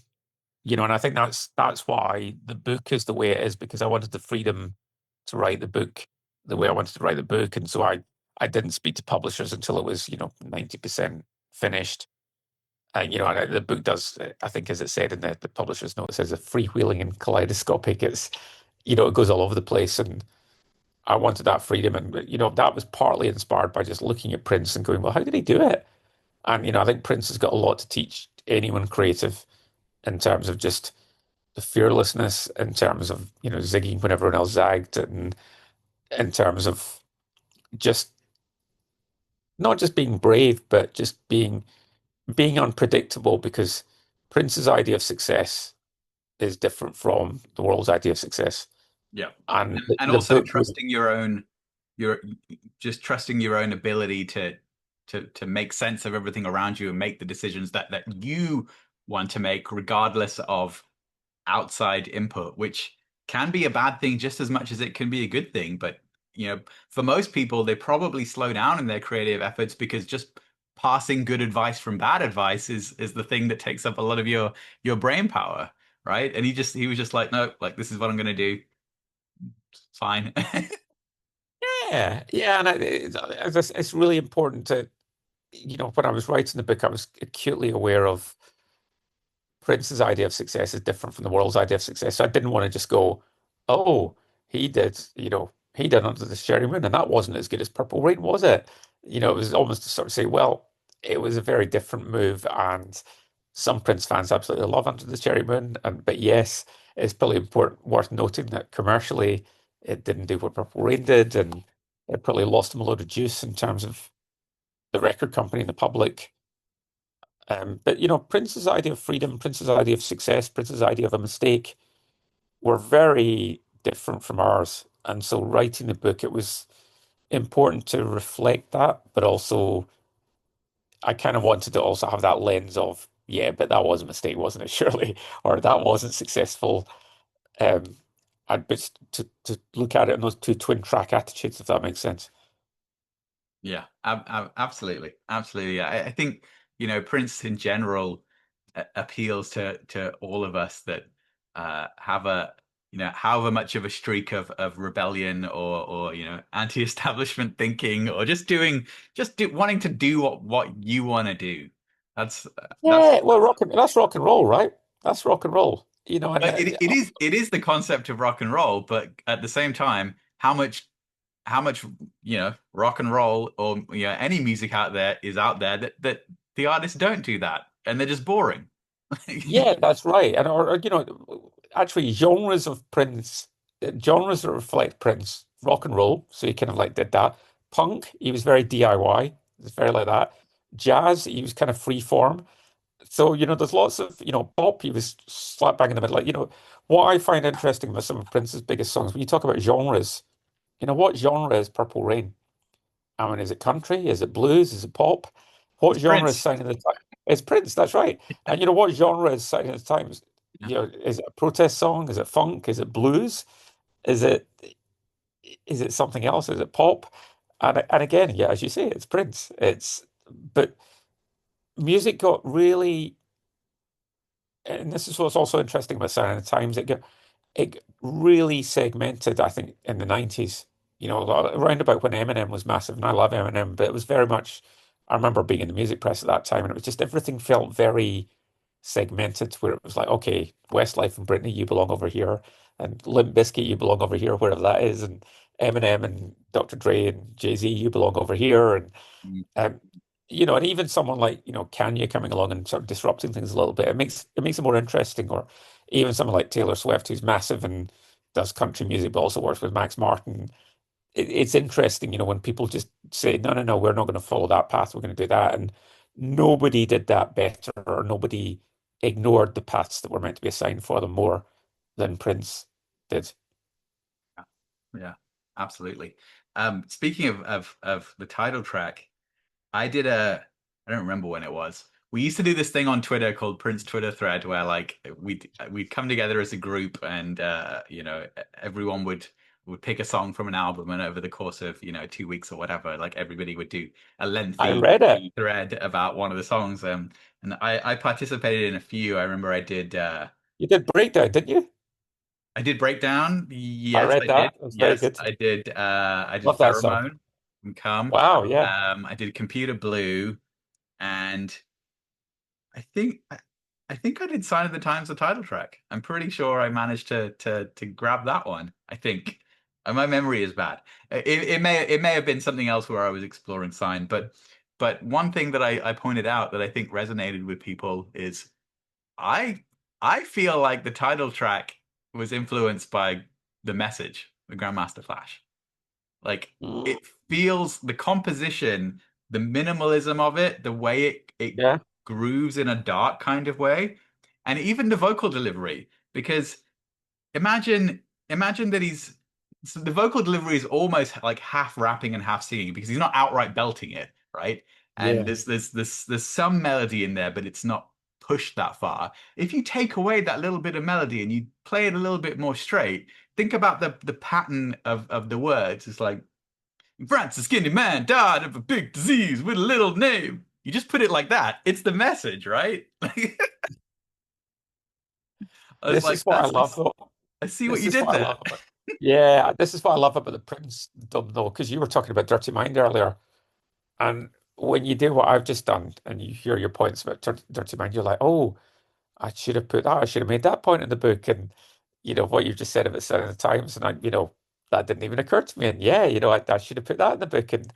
And I think that's why the book is the way it is, because I wanted the freedom to write the book the way I wanted to write the book. And so I didn't speak to publishers until it was 90% finished. And the book does, I think, as it said in the publisher's note, it says a freewheeling and kaleidoscopic. It's it goes all over the place, and I wanted that freedom. And that was partly inspired by just looking at Prince and going, well, how did he do it? And I think Prince has got a lot to teach anyone creative in terms of just the fearlessness, in terms of zigging when everyone else zagged, and in terms of just not just being brave, but just being unpredictable. Because Prince's idea of success is different from the world's idea of success. Yeah. And And the also book was, trusting your just trusting your own ability to make sense of everything around you and make the decisions that you want to make regardless of outside input, which can be a bad thing just as much as it can be a good thing. But for most people, they probably slow down in their creative efforts because just passing good advice from bad advice is the thing that takes up a lot of your brain power, right? And he was just like, no, like this is what I'm going to do. Fine. yeah, yeah. And it's really important to, when I was writing the book, I was acutely aware of Prince's idea of success is different from the world's idea of success. So I didn't want to just go, oh, he did Under the Cherry Moon, and that wasn't as good as Purple Rain, was it? It was almost to sort of say, well, it was a very different move, and some Prince fans absolutely love Under the Cherry Moon. But yes, it's probably important worth noting that commercially it didn't do what Purple Rain did, and it probably lost him a load of juice in terms of the record company and the public. But Prince's idea of freedom, Prince's idea of success, Prince's idea of a mistake were very different from ours. And so writing the book, it was important to reflect that, but also I kind of wanted to also have that lens of, yeah, but that was a mistake, wasn't it? Surely, or that wasn't successful. Um, but to look at it in those two twin track attitudes, if that makes sense. Yeah, absolutely, absolutely. I think Prince in general appeals to all of us that have a however much of a streak of rebellion or anti-establishment thinking or wanting to do what you want to do. That's Yeah, well, that's rock and roll, right? That's rock and roll. And it is the concept of rock and roll, but at the same time, how much rock and roll or any music out there is out there that the artists don't do that and they're just boring. yeah, that's right. And actually genres of Prince, genres that reflect Prince, rock and roll. So he kind of like did that. Punk, he was very DIY. It's very like that. Jazz, he was kind of free form. So, there's lots of, pop, he was slap bang in the middle. Like, what I find interesting about some of Prince's biggest songs, when you talk about genres, what genre is Purple Rain? I mean, is it country? Is it blues? Is it pop? What It's genre is Prince. signing the time? It's Prince, that's right. And what genre is signing the times? Yeah. Is it a protest song? Is it funk? Is it blues? Is it is it something else? Is it pop? And again, yeah, as you say, it's Prince. But music got really, and this is what's also interesting about signing the times. It really segmented, I think, in the 90s, around about when Eminem was massive, and I love Eminem, but it was very much, I remember being in the music press at that time, and it was just everything felt very segmented, where it was like, okay, Westlife and Britney, you belong over here, and Limp Bizkit, you belong over here, wherever that is, and Eminem and Dr. Dre and Jay-Z, you belong over here, and Mm. um, and even someone like, Kanye coming along and sort of disrupting things a little bit, it makes it more interesting. Or even someone like Taylor Swift, who's massive and does country music, but also works with Max Martin. It's interesting, when people just say, no, no, no, we're not going to follow that path, we're going to do that. And nobody did that better, or nobody ignored the paths that were meant to be assigned for them more than Prince did. Yeah, absolutely. Speaking of the title track, I don't remember when it was. We used to do this thing on Twitter called Prince Twitter Thread where like we'd come together as a group and everyone would pick a song from an album and over the course of 2 weeks or whatever, like everybody would do a I lengthy read it. thread about one of the songs. And I participated in a few. I remember You did Breakdown, didn't you? I did Breakdown. I Yes, read I did. that. It was very Yes, good. I did Love that song. Pheromone from Come. Wow, yeah. I did Computer Blue, and I think I think I did Sign of the Times, the title track. I'm pretty sure I managed to grab that one. I think. And my memory is bad. It may have been something else where I was exploring Sign, but one thing that I pointed out that I think resonated with people is I I feel like the title track was influenced by the message, the Grandmaster Flash. Like Mm, it feels the composition, the minimalism of it, the way it yeah, grooves in a dark kind of way, and even the vocal delivery. Because imagine that so the vocal delivery is almost like half rapping and half singing because he's not outright belting it, right? And yeah. there's some melody in there, but it's not pushed that far. If you take away that little bit of melody and you play it a little bit more straight, think about the pattern of the words. It's like France, a skinny man died of a big disease with a little name. You just put it like that. It's the message, right? I was This like, is what I love, though. I see what This you is did what I there. love about. Yeah, this is what I love about the Prince dub, though, because you were talking about Dirty Mind earlier, and when you do what I've just done, and you hear your points about Dirty Mind, you're like, oh. I should have put that. I should have made that point in the book. And what you just said about Sign of the Times, and that didn't even occur to me. And yeah, I should have put that in the book. And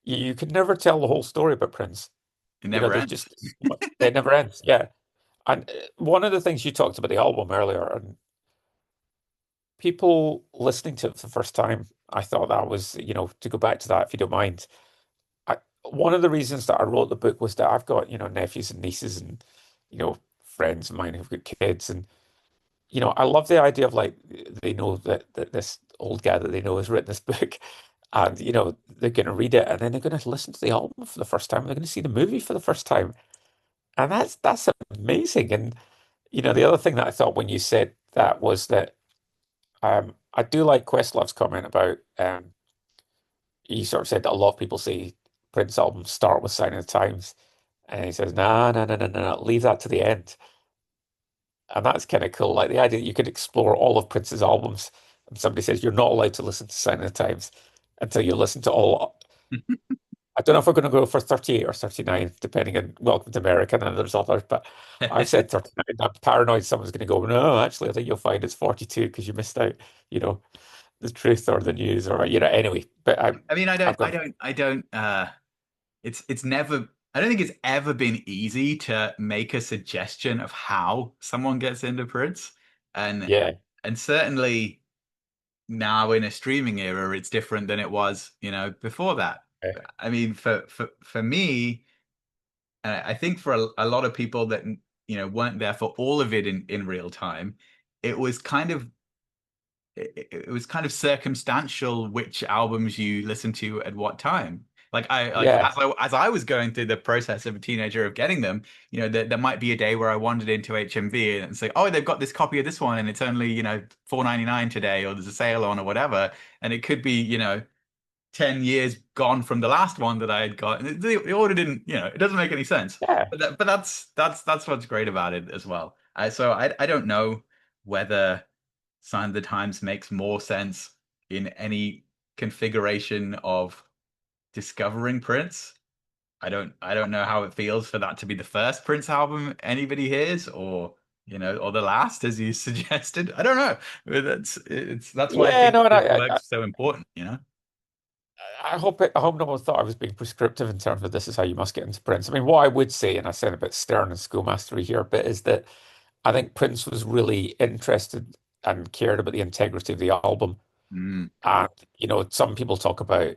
you can never tell the whole story about Prince. It never There's ends. just it never ends. Yeah. And one of the things you talked about the album earlier, and people listening to it for the first time, I thought that was, to go back to that, if you don't mind. One of the reasons that I wrote the book was that I've got, nephews and nieces and, friends of mine who've got kids. And, I love the idea of like, they know that this old guy that they know has written this book. And, they're going to read it and then they're going to listen to the album for the first time. They're going to see the movie for the first time. And that's amazing. And, the other thing that I thought when you said that was that I do like Questlove's comment about he sort of said that a lot of people say Prince albums start with Sign of the Times, and he says, "No, no, no, no, no, no, leave that to the end." And that's kind of cool. Like the idea that you could explore all of Prince's albums, and somebody says you're not allowed to listen to Sign of the Times until you listen to all. I don't know if we're going to go for 38 or 39, depending on Welcome to America, and there's others, but I've said 39. I'm paranoid someone's going to go, no, actually, I think you'll find it's 42 because you missed out, you know, the truth or the news or, anyway. But I mean, I've got, I don't, it's never, I don't think it's ever been easy to make a suggestion of how someone gets into Prince. And, yeah, and certainly now in a streaming era, it's different than it was, before that. yeah, I mean, for me, I think for a lot of people that, weren't there for all of it in real time, it was kind of it was kind of circumstantial which albums you listen to at what time. Like yeah, as I was going through the process of a teenager of getting them, there might be a day where I wandered into HMV and say, oh, they've got this copy of this one and it's only, 4.99 today, or there's a sale on or whatever. And it could be, 10 years gone from the last one that I had got. And the order didn't, it doesn't make any sense. yeah. But that's what's great about it as well. I don't know whether Sign of the Times makes more sense in any configuration of discovering Prince. I don't know how it feels for that to be the first Prince album anybody hears, or or the last, as you suggested. I don't know. But that's why I Yeah, think no, and his work's so important. I hope no one thought I was being prescriptive in terms of this is how you must get into Prince. I mean, what I would say, and I sound a bit stern and schoolmastery here, but is that I think Prince was really interested and cared about the integrity of the album. Mm, And, some people talk about,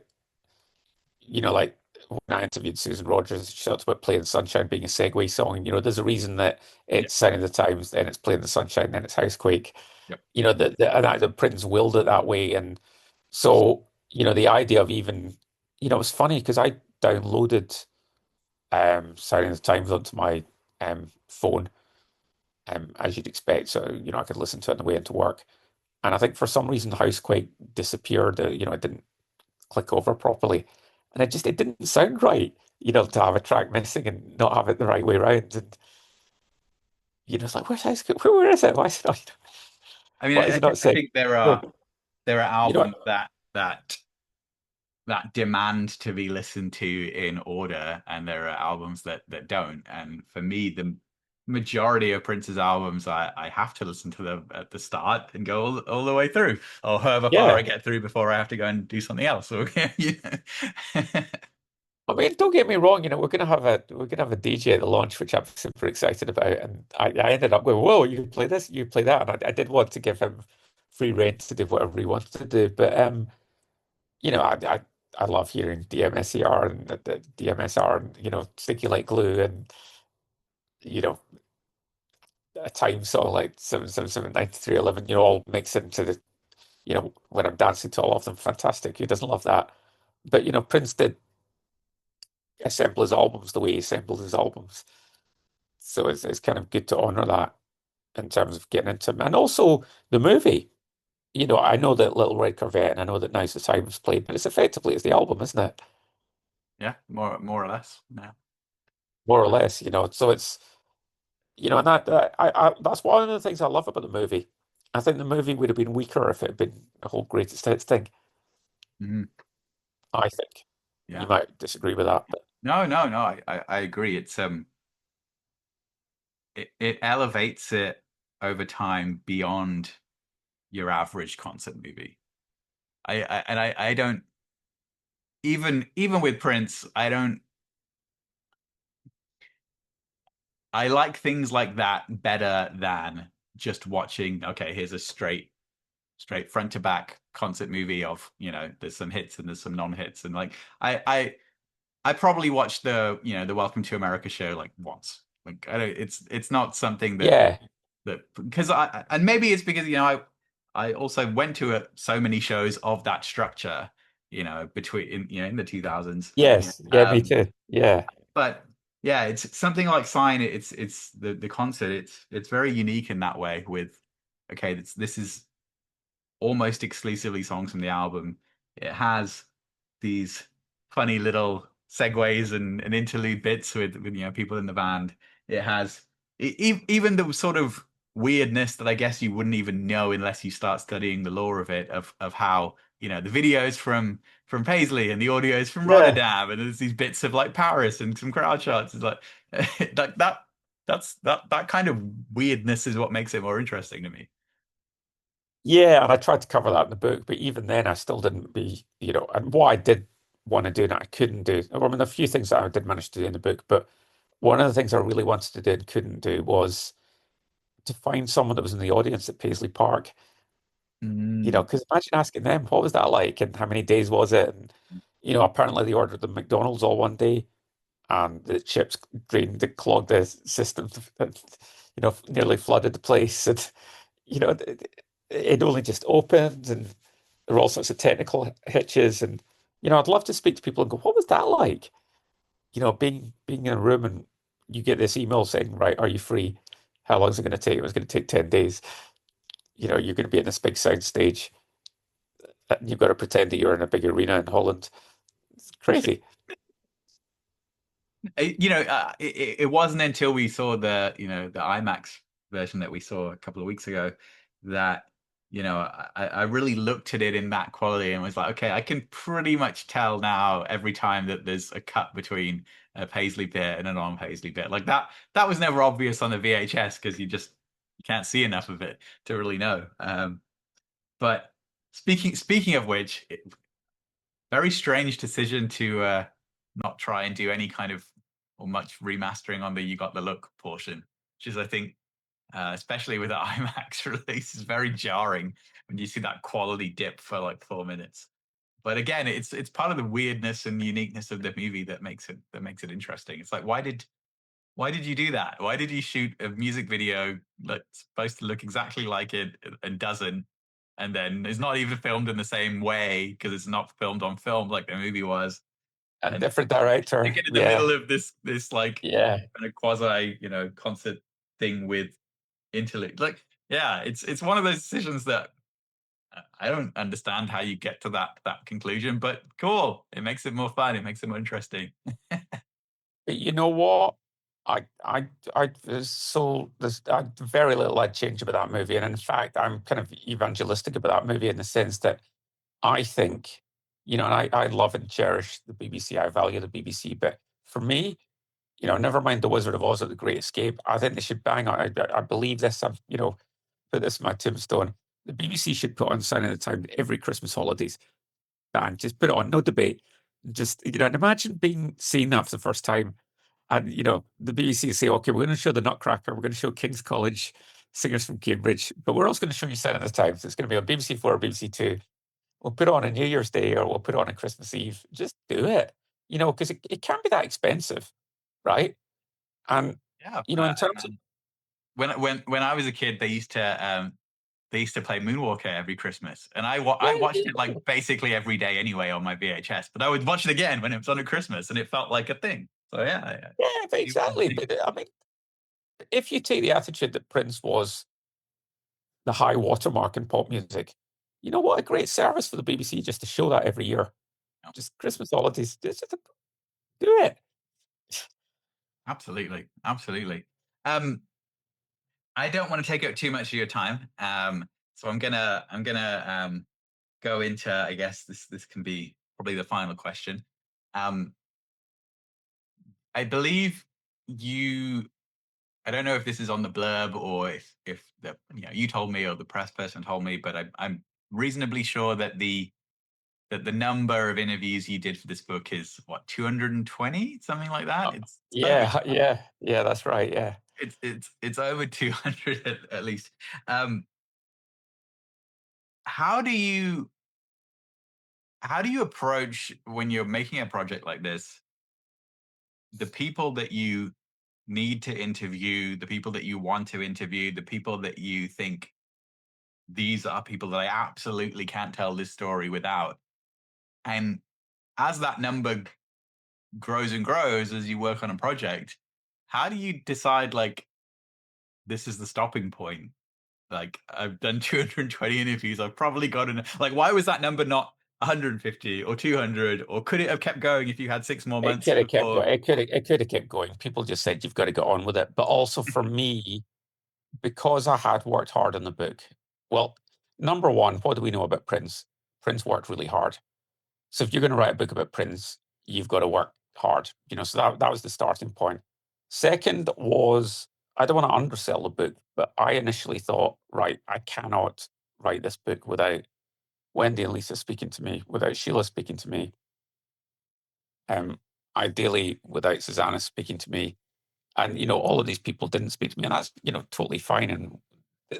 like when I interviewed Susan Rogers, she talked about Playing Sunshine being a segue song. And, there's a reason that yeah, it's Sign of the Times, then it's Playing the Sunshine, then it's Housequake. yep, And the Prince willed it that way. And so, the idea of even, it's funny because I downloaded Sign of the Times onto my phone, as you'd expect. So, I could listen to it on the way into work. And I think for some reason, Housequake disappeared. It didn't click over properly. And it didn't sound right, to have a track missing and not have it the right way around. And, it's like, where's Housequake? Where is it? Why is it not, I mean, why is it not I saying? think No, there are you know albums what? that demand to be listened to in order, and there are albums that don't. And for me, the majority of Prince's albums, I have to listen to them at the start and go all the way through, or however far I Yeah. get through before I have to go and do something else. Okay, I mean, don't get me wrong, we're gonna have a DJ at the launch, which I'm super excited about. And I ended up going, whoa, you play this, you play that. And I did want to give him free rein to do whatever he wanted to do. But I love hearing DMSER and the DMSR and Sticky Like Glue and you know a time song like 7779311, all mixed into the when I'm dancing to all of them. Fantastic. Who doesn't love that? But Prince did assemble his albums the way he assembled his albums. So it's kind of good to honor that in terms of getting into them. And also the movie. I know that Little Red Corvette and I know that Now's the Time was played, but it's the album, isn't it? yeah, more or less. Yeah. More or less, So it's and that's one of the things I love about the movie. I think the movie would have been weaker if it had been a whole greatest hits thing. Mhm. I think you Yeah. might disagree with that, but No, no, no. I agree. It's it elevates it over time beyond your average concert movie. I don't, even with Prince, I like things like that better than just watching, okay, here's a straight front to back concert movie of, there's some hits and there's some non-hits. And like I probably watched the Welcome to America show like once. Like I don't it's not something Yeah, that because I and maybe it's because I also went to so many shows of that structure, between in the 2000s. yes, yeah, me Um too. Yeah, but yeah, it's something like Sign. It's the concert. It's very unique in that way. With okay, this is almost exclusively songs from the album. It has these funny little segues and interlude bits with people in the band. It has even the sort of weirdness that I guess you wouldn't even know unless you start studying the lore of it of how the videos from Paisley and the audio is from yeah, Rotterdam and there's these bits of like Paris and some crowd shots. It's like like that kind of weirdness is what makes it more interesting to me. yeah. And I tried to cover that in the book, but even then, I still didn't And what I did want to do and I couldn't do. I mean, a few things that I did manage to do in the book, but one of the things I really wanted to do and couldn't do was to find someone that was in the audience at Paisley Park. Mm. Because imagine asking them, what was that like, and how many days was it? And apparently they ordered the McDonald's all one day, and the chips drained, it clogged the system, and, nearly flooded the place. And it only just opened, and there were all sorts of technical hitches. And I'd love to speak to people and go, what was that like? Being in a room and you get this email saying, right, are you free? How long is it going to take? It was going to take 10 days. You're going to be in this big sound stage, and you've got to pretend that you're in a big arena in Holland. It's crazy. It wasn't until we saw the IMAX version that we saw a couple of weeks ago that I really looked at it in that quality and was like, okay, I can pretty much tell now every time that there's a cut between a Paisley bit and a non-Paisley bit. Like that was never obvious on the VHS because you can't see enough of it to really know. But speaking of which, very strange decision to not try and do any kind of or much remastering on the "You Got the Look" portion, which is, I think, especially with the IMAX release, is very jarring when you see that quality dip for like 4 minutes. But again, it's part of the weirdness and uniqueness of the movie that makes it interesting. It's like why did you do that? Why did you shoot a music video that's supposed to look exactly like it and doesn't? And then it's not even filmed in the same way because it's not filmed on film like the movie was. And And different they director. get in the Yeah. middle of this like Yeah. kind of quasi, concert thing with interlude. Like, yeah, it's one of those decisions that I don't understand how you get to that conclusion, but cool. It makes it more fun. It makes it more interesting. But you know what? There's very little I'd change about that movie. And in fact, I'm kind of evangelistic about that movie in the sense that I think, and I love and cherish the BBC. I value the BBC. But for me, never mind The Wizard of Oz or The Great Escape. I think they should bang on. I believe this. I've, put this in my tombstone. The BBC should put on Sign of the Time every Christmas holidays. And just put it on, no debate. Just, and imagine seeing that for the first time. And, the BBC say, okay, we're going to show the Nutcracker, we're going to show King's College, singers from Cambridge, but we're also going to show you Sign of the Times. It's going to be on BBC Four or BBC Two. We'll put it on a New Year's Day or we'll put it on a Christmas Eve. Just do it, because it can't be that expensive, right? And, Yeah. in terms of, When I was a kid, they used to play Moonwalker every Christmas, and yeah, I watched it yeah, like basically every day anyway on my VHS. But I would watch it again when it was on at Christmas, and it felt like a thing. So yeah, yeah, but exactly. But I mean, if you take the attitude that Prince was the high watermark in pop music, you know what? A great service for the BBC just to show that every year. no, Just Christmas holidays. Just do it. absolutely, absolutely. Um, I don't want to take up too much of your time, so I'm gonna go into, I guess this can be probably the final question. Um, I believe you I don't know if this is on the blurb or if the you told me or the press person told me, but I'm reasonably sure that the number of interviews you did for this book is what, 220, something like that. It's over Yeah, yeah, yeah, that's right, yeah. it's over 200 at least. Um, how do you how do you approach when you're making a project like this the people that you need to interview, the people that you want to interview, the people that you think these are people that I absolutely can't tell this story without. And as that number grows and grows as you work on a project, how do you decide like this is the stopping point? Like I've done 220 interviews, I've probably gotten like why was that number not 150 or 200 or could it have kept going if you had 6 more It months could have kept before? going. It could have kept going. People just said you've got to get on with it. But also for me, because I had worked hard on the book. Well, number one, what do we know about Prince? Prince worked really hard. So if you're going to write a book about Prince, you've got to work hard. So that was the starting point. Second was I don't want to undersell the book, but I initially thought, right, I cannot write this book without Wendy and Lisa speaking to me, without Sheila speaking to me, ideally without Susanna speaking to me. And all of these people didn't speak to me, and that's totally fine, and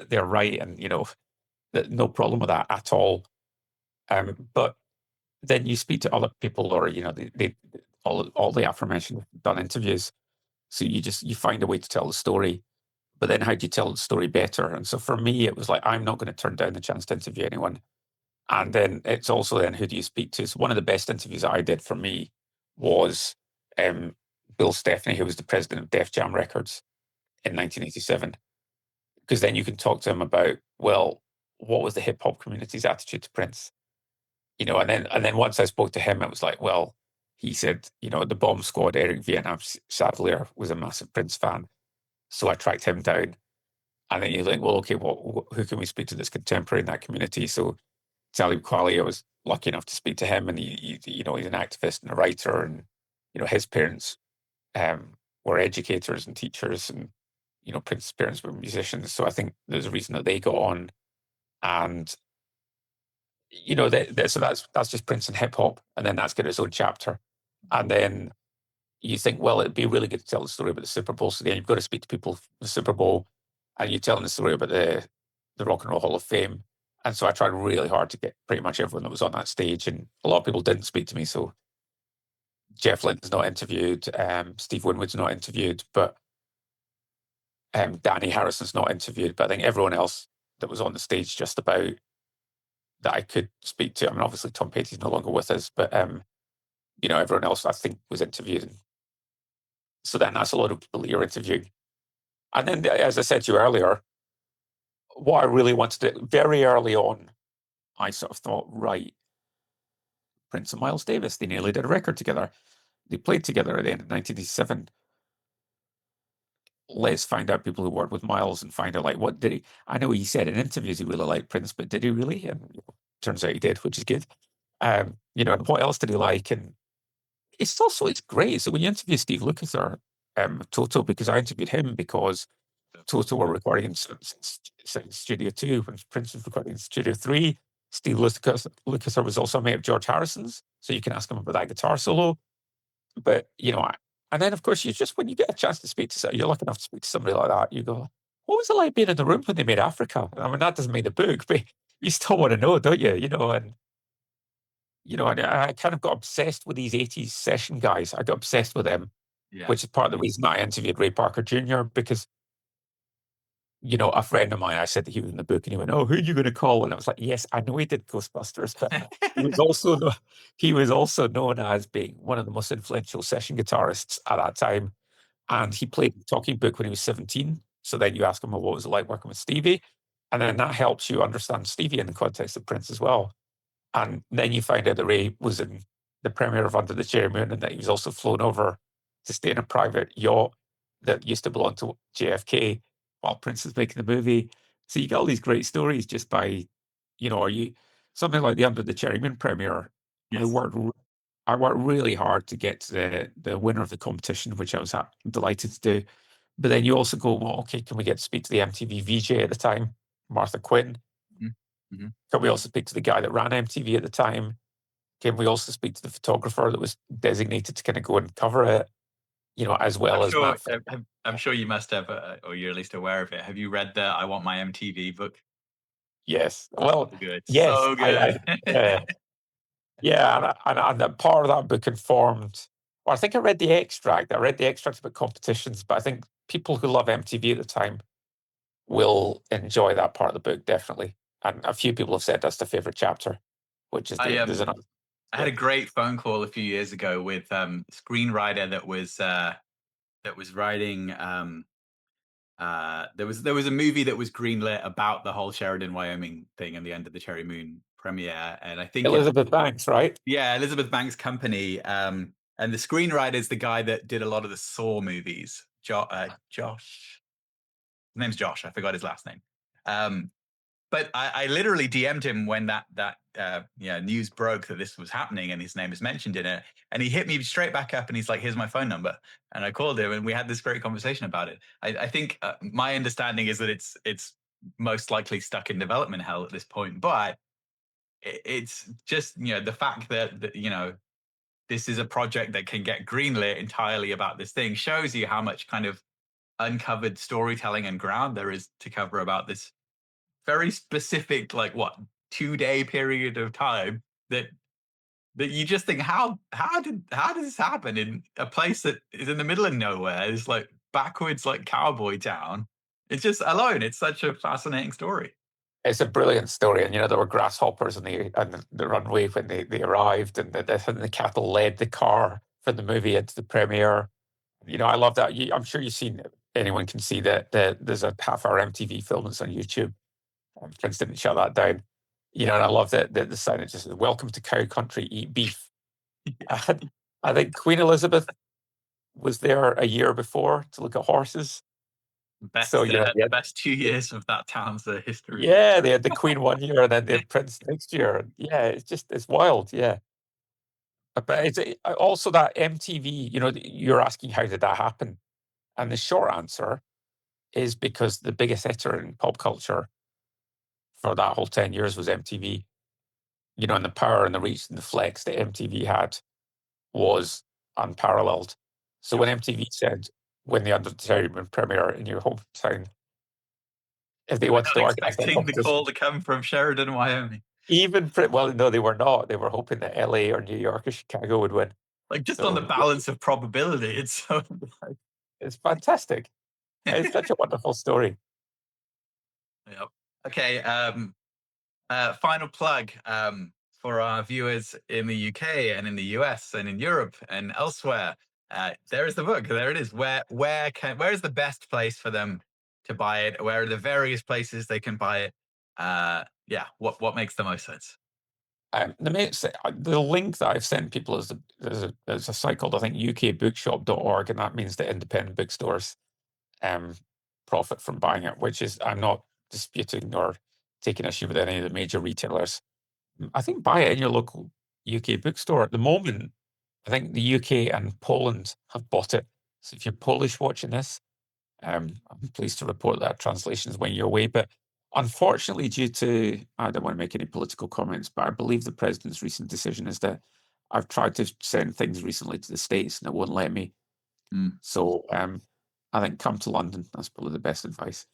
they're right, and no problem with that at all. But then you speak to other people, or they all the aforementioned done interviews, so you find a way to tell the story. But then how do you tell the story better? And so for me, it was like I'm not going to turn down the chance to interview anyone. And then it's also then who do you speak to? So one of the best interviews I did for me was um, Bill Stepney, who was the president of Def Jam Records in 1987, because then you can talk to him about, well, what was the hip hop community's attitude to Prince? And then once I spoke to him, it was like, well, he said, the Bomb Squad, Eric Vietnam Sadler was a massive Prince fan, so I tracked him down. And then you think, well, okay, well, who can we speak to that's contemporary in that community? So Talib Kweli, I was lucky enough to speak to him, and he's an activist and a writer, and his parents were educators and teachers, and Prince's parents were musicians. So I think there's a reason that they got on, and so that's just Prince and hip hop, and then that's got its own chapter, and then you think, well, it'd be really good to tell the story about the Super Bowl. So then you've got to speak to people from the Super Bowl, and you're telling the story about the Rock and Roll Hall of Fame. And so I tried really hard to get pretty much everyone that was on that stage, and a lot of people didn't speak to me. So Jeff Linton's not interviewed, Steve Winwood's not interviewed, but Danny Harrison's not interviewed. But I think everyone else that was on the stage just about that I could speak to. I mean, obviously Tom Petty's no longer with us, but everyone else I think was interviewed. So then that's a lot of people that you're interviewing. And then, as I said to you earlier, what I really wanted to very early on, I sort of thought, right, Prince and Miles Davis, they nearly did a record together. They played together at the end of 1987. Let's find out people who worked with Miles and find out, like, what did he? I know he said in interviews he really liked Prince, but did he really? And turns out he did, which is good. And what else did he like? And it's great. So when you interview Steve Lukather, Toto, because I interviewed him because Toto were recording in Studio 2 when Prince was recording in Studio 3. Steve Lukather was also a mate of George Harrison's, so you can ask him about that guitar solo. But, and then, of course, when you get a chance to you're lucky enough to speak to somebody like that, you go, what was it like being in the room when they made Africa? I mean, that doesn't make the book, but you still want to know, don't you? And I kind of got obsessed with these 80s session guys. I got obsessed with them, Yeah. which is part of the reason I interviewed Ray Parker Jr., because a friend of mine, I said that he was in the book, and he went, "Oh, who are you going to call?" And I was like, "Yes, I know he did Ghostbusters, but he was also known as being one of the most influential session guitarists at that time, and he played the Talking Book when he was 17. So then you ask him, well, what was it like working with Stevie? And then that helps you understand Stevie in the context of Prince as well. And then you find out that Ray was in the premiere of Under the Cherry Moon, and that he was also flown over to stay in a private yacht that used to belong to JFK while Prince was making the movie. So you get all these great stories just by, or you something like the Under the Cherry Moon premiere. I Yes. worked I worked really hard to get to the winner of the competition, which I was delighted to do. But then you also go, well, okay, can we get to speak to the MTV VJ at the time, Martha Quinn? Mhm. Mhm. Can we also speak to the guy that ran MTV at the time? Can we also speak to the photographer that was designated to kind of go and cover it, as I'm well as sure. Matt Flynn? I'm sure you must have, or you're at least aware of it. Have you read the "I Want My MTV" book? Yes. Well, So good, yes, so I good. yeah, and that part of that book informed. Well, I think I read the extract. I read the extract about competitions, but I think people who love MTV at the time will enjoy that part of the book definitely. And a few people have said that's their favorite chapter, which is I there's another. I had Yeah, a great phone call a few years ago with a screenwriter that was writing. There was a movie that was greenlit about the whole Sheridan, Wyoming thing and the End of the Cherry Moon premiere, and I think it Elizabeth Banks, right? yeah, Elizabeth Banks' company. And the screenwriter is the guy that did a lot of the Saw movies. Josh, his name's Josh. I forgot his last name. Um, but I literally DM'd him when that news broke that this was happening and his name is mentioned in it, and he hit me straight back up and he's like, "Here's my phone number," and I called him and we had this great conversation about it. I think my understanding is that it's most likely stuck in development hell at this point, but it's just the fact that this is a project that can get greenlit entirely about this thing shows you how much kind of uncovered storytelling and ground there is to cover about this very specific, like what, 2-day period of time that you just think, how did this happen in a place that is in the middle of nowhere? It's like backwards, like cowboy town. It's just alone. It's such a fascinating story. It's a brilliant story, and there were grasshoppers on the runway when they arrived, and the cattle led the car for the movie into the premiere. I love that. I'm sure you've seen it. Anyone can see that there's a half-hour MTV film that's on YouTube. Prince didn't shut that down. And I love that the sign it just says, "Welcome to Cow Country, eat beef." And I think Queen Elizabeth was there a year before to look at horses. So The best 2 years of that town's history. yeah, they had the Queen one year and then they had Prince next year. Yeah, it's wild. Yeah, but it's also that MTV. You're asking how did that happen, and the short answer is because the biggest hitter in pop culture for that whole 10 years was MTV. And the power and the reach and the flex that MTV had was unparalleled. So Yep. when MTV said, "When the entertainment premiere in your hometown," if they They were wanted not to organize that expecting the call competition, to come from Sheridan, Wyoming. well, no, they were not. They were hoping that LA or New York or Chicago would win. Like just on the So balance of probability, it's so it's fantastic. It's such a wonderful story. Yep. Okay. Final plug for our viewers in the UK and in the US and in Europe and elsewhere. There is the book. There it is. Where is the best place for them to buy it? Where are the various places they can buy it? Yeah. What makes the most sense? The link that I've sent people is there's a site called, I think, ukbookshop.org, and that means that independent bookstores um, profit from buying it, which is, I'm not disputing or taking issue with any of the major retailers. I think buy it in your local UK bookstore. At the moment, I think the UK and Poland have bought it. So if you're Polish watching this, I'm pleased to report that translation is went your way. But unfortunately, due to, I don't want to make any political comments, but I believe the president's recent decision is that I've tried to send things recently to the States and it won't let me. Mm, So I think come to London. That's probably the best advice.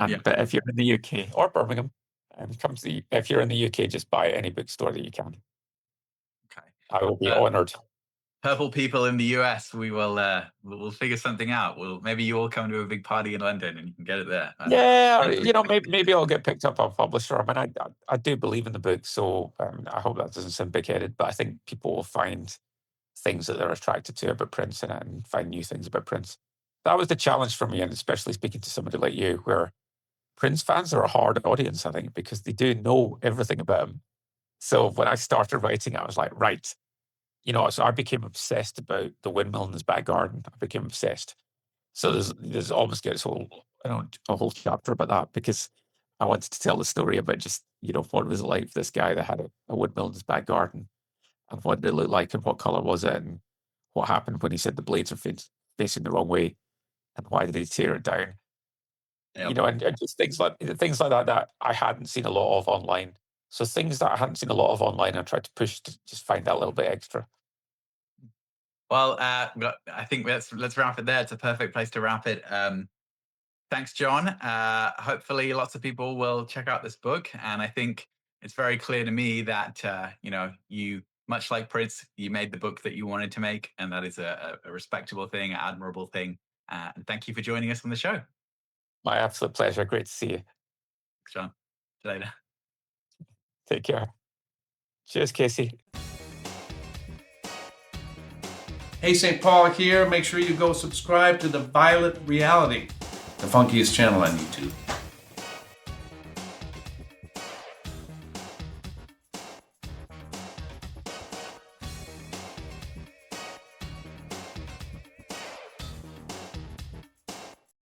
yeah. But if you're in the UK or Birmingham, if you're in the UK, just buy any bookstore that you can. Okay. I will be Uh, honoured. Purple people in the US, we'll figure something out. Maybe you all come to a big party in London and you can get it there. I don't know. Yeah, maybe I'll get picked up on publisher. I mean, I do believe in the book, so I hope that doesn't sound big-headed. But I think people will find things that they're attracted to about Prince in it and find new things about Prince. That was the challenge for me, and especially speaking to somebody like you, where Prince fans are a hard audience, I think, because they do know everything about him. So when I started writing, I was like, right, so I became obsessed about the windmill in his back garden. I became obsessed. So there's almost gets a whole chapter about that because I wanted to tell the story about just what was it like for this guy that had a windmill in his back garden and what did it look like and what color was it and what happened when he said the blades are facing the wrong way. and why did he tear it down? Yep. And just things like that that I hadn't seen a lot of online. So things that I hadn't seen a lot of online, I tried to push to just find that little bit extra. Well, I think let's wrap it there. It's a perfect place to wrap it. Thanks, John. Hopefully, lots of people will check out this book, and I think it's very clear to me that you, much like Prince, you made the book that you wanted to make, and that is a respectable thing, an admirable thing. And thank you for joining us on the show, My absolute pleasure. Great to see you. John. See you later. Take care. Cheers, Casey. Hey, St. Paul here. Make sure you go subscribe to The Violet Reality, the funkiest channel on YouTube.